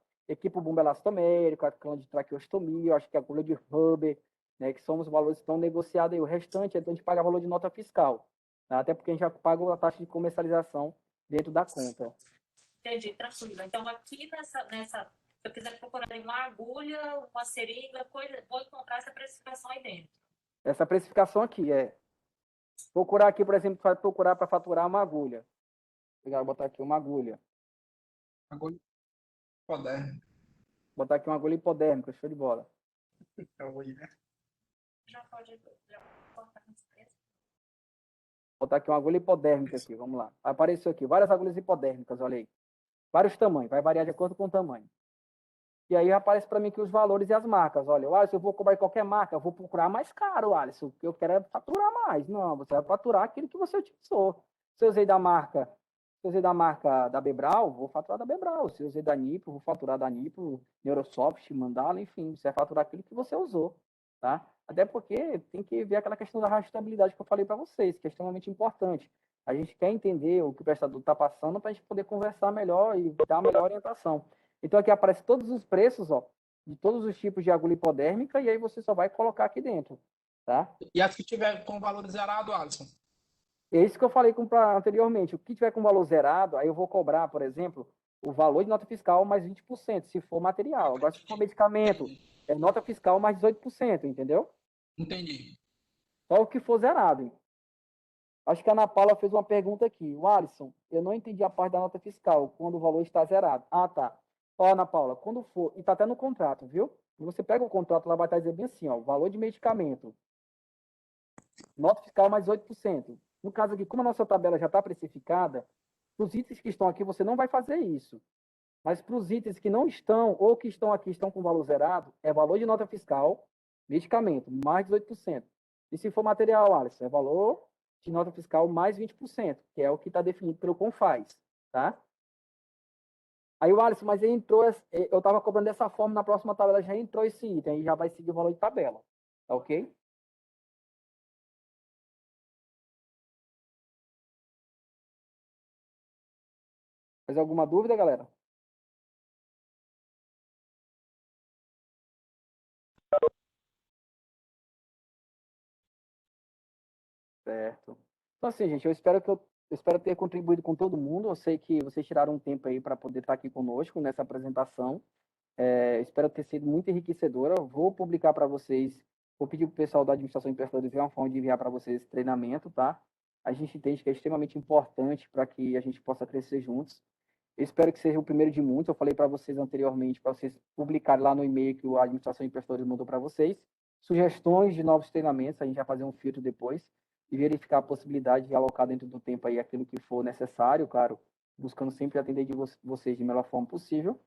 elastomérica, a cânula de traqueostomia, acho que a agulha de Huber, né, que são os valores que estão negociados aí. O restante, então, a gente paga valor de nota fiscal. Tá? Até porque a gente já paga a taxa de comercialização dentro da conta. Entendi, tranquilo. Então, aqui se eu quiser procurar uma agulha, uma seringa, vou encontrar essa precificação aí dentro. Essa precificação aqui é procurar aqui, por exemplo, vai procurar para faturar uma agulha. Vou botar aqui uma agulha. Agulha podérmica. Botar aqui uma agulha hipodérmica, show de bola. Já pode cortar nesse preço. botar aqui uma agulha hipodérmica aqui, vamos lá. Apareceu aqui várias agulhas hipodérmicas, olha aí. Vários tamanhos, vai variar de acordo com o tamanho. E aí aparece para mim aqui os valores e as marcas. Olha, o Alisson, eu vou cobrar qualquer marca, eu vou procurar mais caro, Alisson, porque eu quero é faturar mais. Não, você vai faturar aquilo que você utilizou. Se eu usei da marca, da Bebral, vou faturar da Bebral. Se eu usei da Nipro, vou faturar da Nipro, Neurosoft, Mandala, enfim, você vai faturar aquilo que você usou, tá? Até porque tem que ver aquela questão da rastreabilidade que eu falei para vocês, que é extremamente importante. A gente quer entender o que o prestador está passando para a gente poder conversar melhor e dar a melhor orientação. Então aqui aparece todos os preços, ó, de todos os tipos de agulha hipodérmica, e aí você só vai colocar aqui dentro, tá? E as que tiver com valor zerado, Alisson? É isso que eu falei anteriormente. O que tiver com valor zerado, aí eu vou cobrar, por exemplo, o valor de nota fiscal mais 20%, se for material. Agora, se for medicamento, é nota fiscal mais 18%, entendeu? Entendi. Só o que for zerado. Hein? Acho que a Ana Paula fez uma pergunta aqui. O Alisson, eu não entendi a parte da nota fiscal, quando o valor está zerado. Ah, tá. Ó, Ana Paula, quando for, e está até no contrato, viu? Você pega o contrato, lá vai estar dizendo bem assim, ó, valor de medicamento, nota fiscal mais 8%. No caso aqui, como a nossa tabela já está precificada, para os itens que estão aqui, você não vai fazer isso. Mas para os itens que não estão, ou que estão aqui, estão com valor zerado, é valor de nota fiscal, medicamento, mais 18%. E se for material, Alisson, é valor de nota fiscal mais 20%, que é o que está definido pelo Confaz, tá? Aí o Alisson, mas ele entrou, eu estava cobrando dessa forma, na próxima tabela já entrou esse item, aí já vai seguir o valor de tabela, tá ok? Mais alguma dúvida, galera? Certo. Então, assim, gente, eu espero ter contribuído com todo mundo. Eu sei que vocês tiraram um tempo aí para poder estar aqui conosco nessa apresentação. Espero ter sido muito enriquecedora. Vou publicar para vocês, vou pedir para o pessoal da administração de prestadores ver uma forma de enviar para vocês esse treinamento, tá? A gente entende que é extremamente importante para que a gente possa crescer juntos. Eu espero que seja o primeiro de muitos. Eu falei para vocês anteriormente, para vocês publicarem lá no e-mail que a administração de prestadores mandou para vocês. Sugestões de novos treinamentos, a gente vai fazer um filtro depois e verificar a possibilidade de alocar dentro do tempo aí aquilo que for necessário, claro, buscando sempre atender de vocês de melhor forma possível.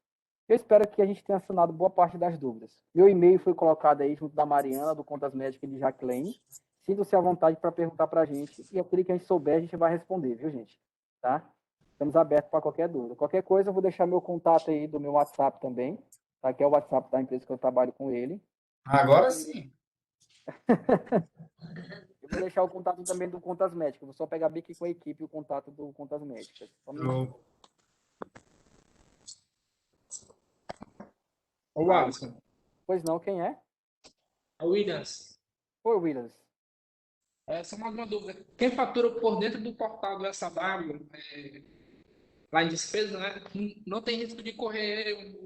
Eu espero que a gente tenha sanado boa parte das dúvidas. Meu e-mail foi colocado aí junto da Mariana, do Contas Médicas de Jacqueline. Sinta-se à vontade para perguntar para a gente e aquilo que a gente souber, a gente vai responder, viu, gente? Tá? Estamos abertos para qualquer dúvida. Qualquer coisa, eu vou deixar meu contato aí do meu WhatsApp também, tá? Que é o WhatsApp da empresa que eu trabalho com ele. Agora sim. Eu vou deixar o contato também do Contas Médicas. Vou só pegar bem aqui com a equipe o contato do Contas Médicas. Ô, Alisson. Pois não, quem é? A Williams. Oi, Williams. Só mais uma dúvida. Quem fatura por dentro do portal do SAW, lá em despesa, né? Não tem risco de correr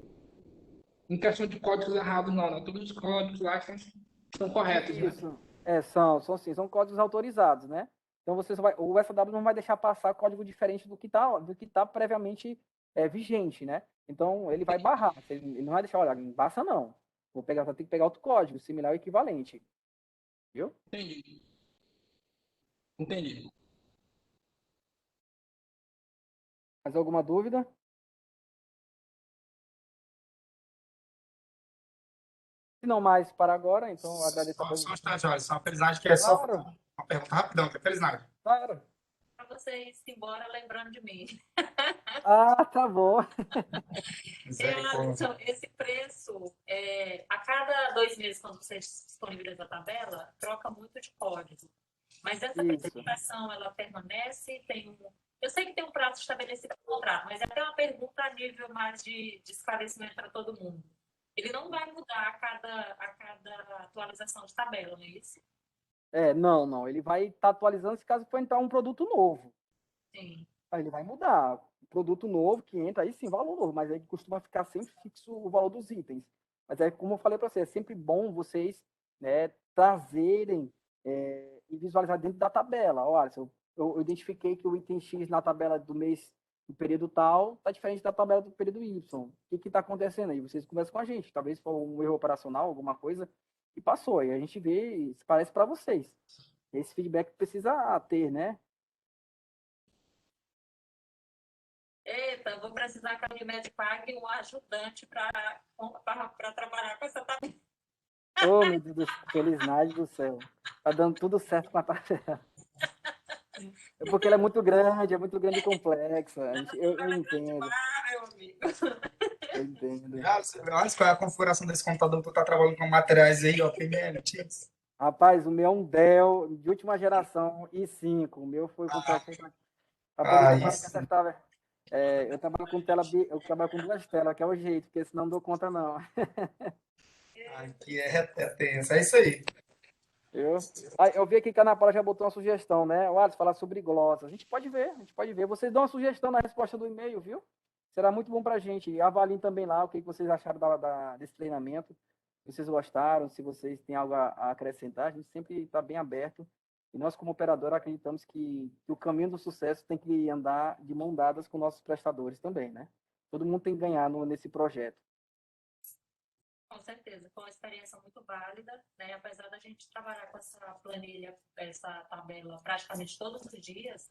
em questão de códigos errados, não, né? Todos os códigos lá estão corretos, né? Isso. São códigos autorizados, né? Então o SAW não vai deixar passar código diferente do que tá previamente vigente, né? Então ele vai barrar. Ele não vai deixar, olha, não passa não. Tem que pegar outro código, similar ou equivalente. Viu? Entendi. Mais alguma dúvida? Se não mais para agora, então eu agradeço a Só um presença. instante, olha, só uma felicidade que é só Claro. uma pergunta rapidão, que é felicidade. Claro. Para vocês ir embora lembrando de mim. Ah, tá bom. Alisson, esse preço, a cada 2 meses, quando você disponibiliza a tabela, troca muito de código. Mas essa precificação, ela permanece? Eu sei que tem um prazo estabelecido no contrato, mas é até uma pergunta a nível mais de esclarecimento para todo mundo. Ele não vai mudar a cada atualização de tabela, não é isso? Não. Ele vai estar atualizando se caso for entrar um produto novo. Sim. Aí ele vai mudar. Produto novo que entra, aí sim, valor novo, mas aí costuma ficar sempre fixo o valor dos itens. Mas é como eu falei para vocês, é sempre bom vocês, né, trazerem e visualizar dentro da tabela. Olha, eu identifiquei que o item X na tabela do mês do período tal está diferente da tabela do período Y. O que está acontecendo aí? Vocês conversam com a gente. Talvez for um erro operacional, alguma coisa que passou. E a gente vê, se parece para vocês. Esse feedback precisa ter, né? Eita, eu vou precisar que a Unimed pague um ajudante para trabalhar com essa tabela. Ô, meu Deus, felicidade do céu. Tá dando tudo certo com a tabela. É porque ela é muito grande e complexa. Eu entendo, Meu amigo. eu entendo. Olha qual é a configuração desse computador que tu tá trabalhando com materiais aí, ó, PML, Teams. Rapaz, o meu é um Dell de última geração i5. O meu foi com processador. Para poder trabalhar com essa tela. Eu trabalho com eu trabalho com 2 telas, que é o jeito, porque senão não dou conta, não. Aqui é tenso, é isso aí. Eu vi aqui que a Ana Paula já botou uma sugestão, né? O Alisson falar sobre glossas. A gente pode ver. Vocês dão uma sugestão na resposta do e-mail, viu? Será muito bom para a gente. E avaliem também lá o que vocês acharam desse treinamento. Se vocês gostaram, se vocês têm algo a acrescentar, a gente sempre está bem aberto. E nós, como operadora, acreditamos que o caminho do sucesso tem que andar de mão dadas com nossos prestadores também, né? Todo mundo tem que ganhar nesse projeto. Com certeza, foi uma experiência muito válida, né? Apesar da gente trabalhar com essa planilha, essa tabela praticamente todos os dias,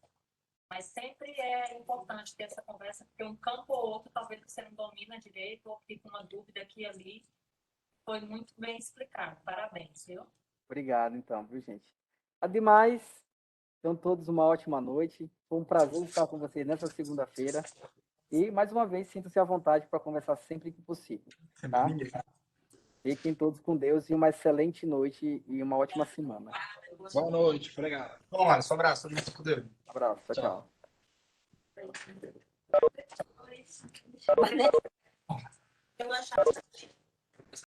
mas sempre é importante ter essa conversa, porque um campo ou outro talvez você não domina direito ou fica uma dúvida aqui e ali. Foi muito bem explicado. Parabéns, viu? Obrigado, então, viu, gente? Ademais, tenham todos uma ótima noite. Foi um prazer estar com vocês nessa segunda-feira. E, mais uma vez, sintam-se à vontade para conversar sempre que possível. Tá? Fiquem todos com Deus e uma excelente noite e uma ótima semana. Boa noite, obrigado. Bom, Alisson, um abraço, todo mundo com Deus. Um abraço, tchau. Eu achava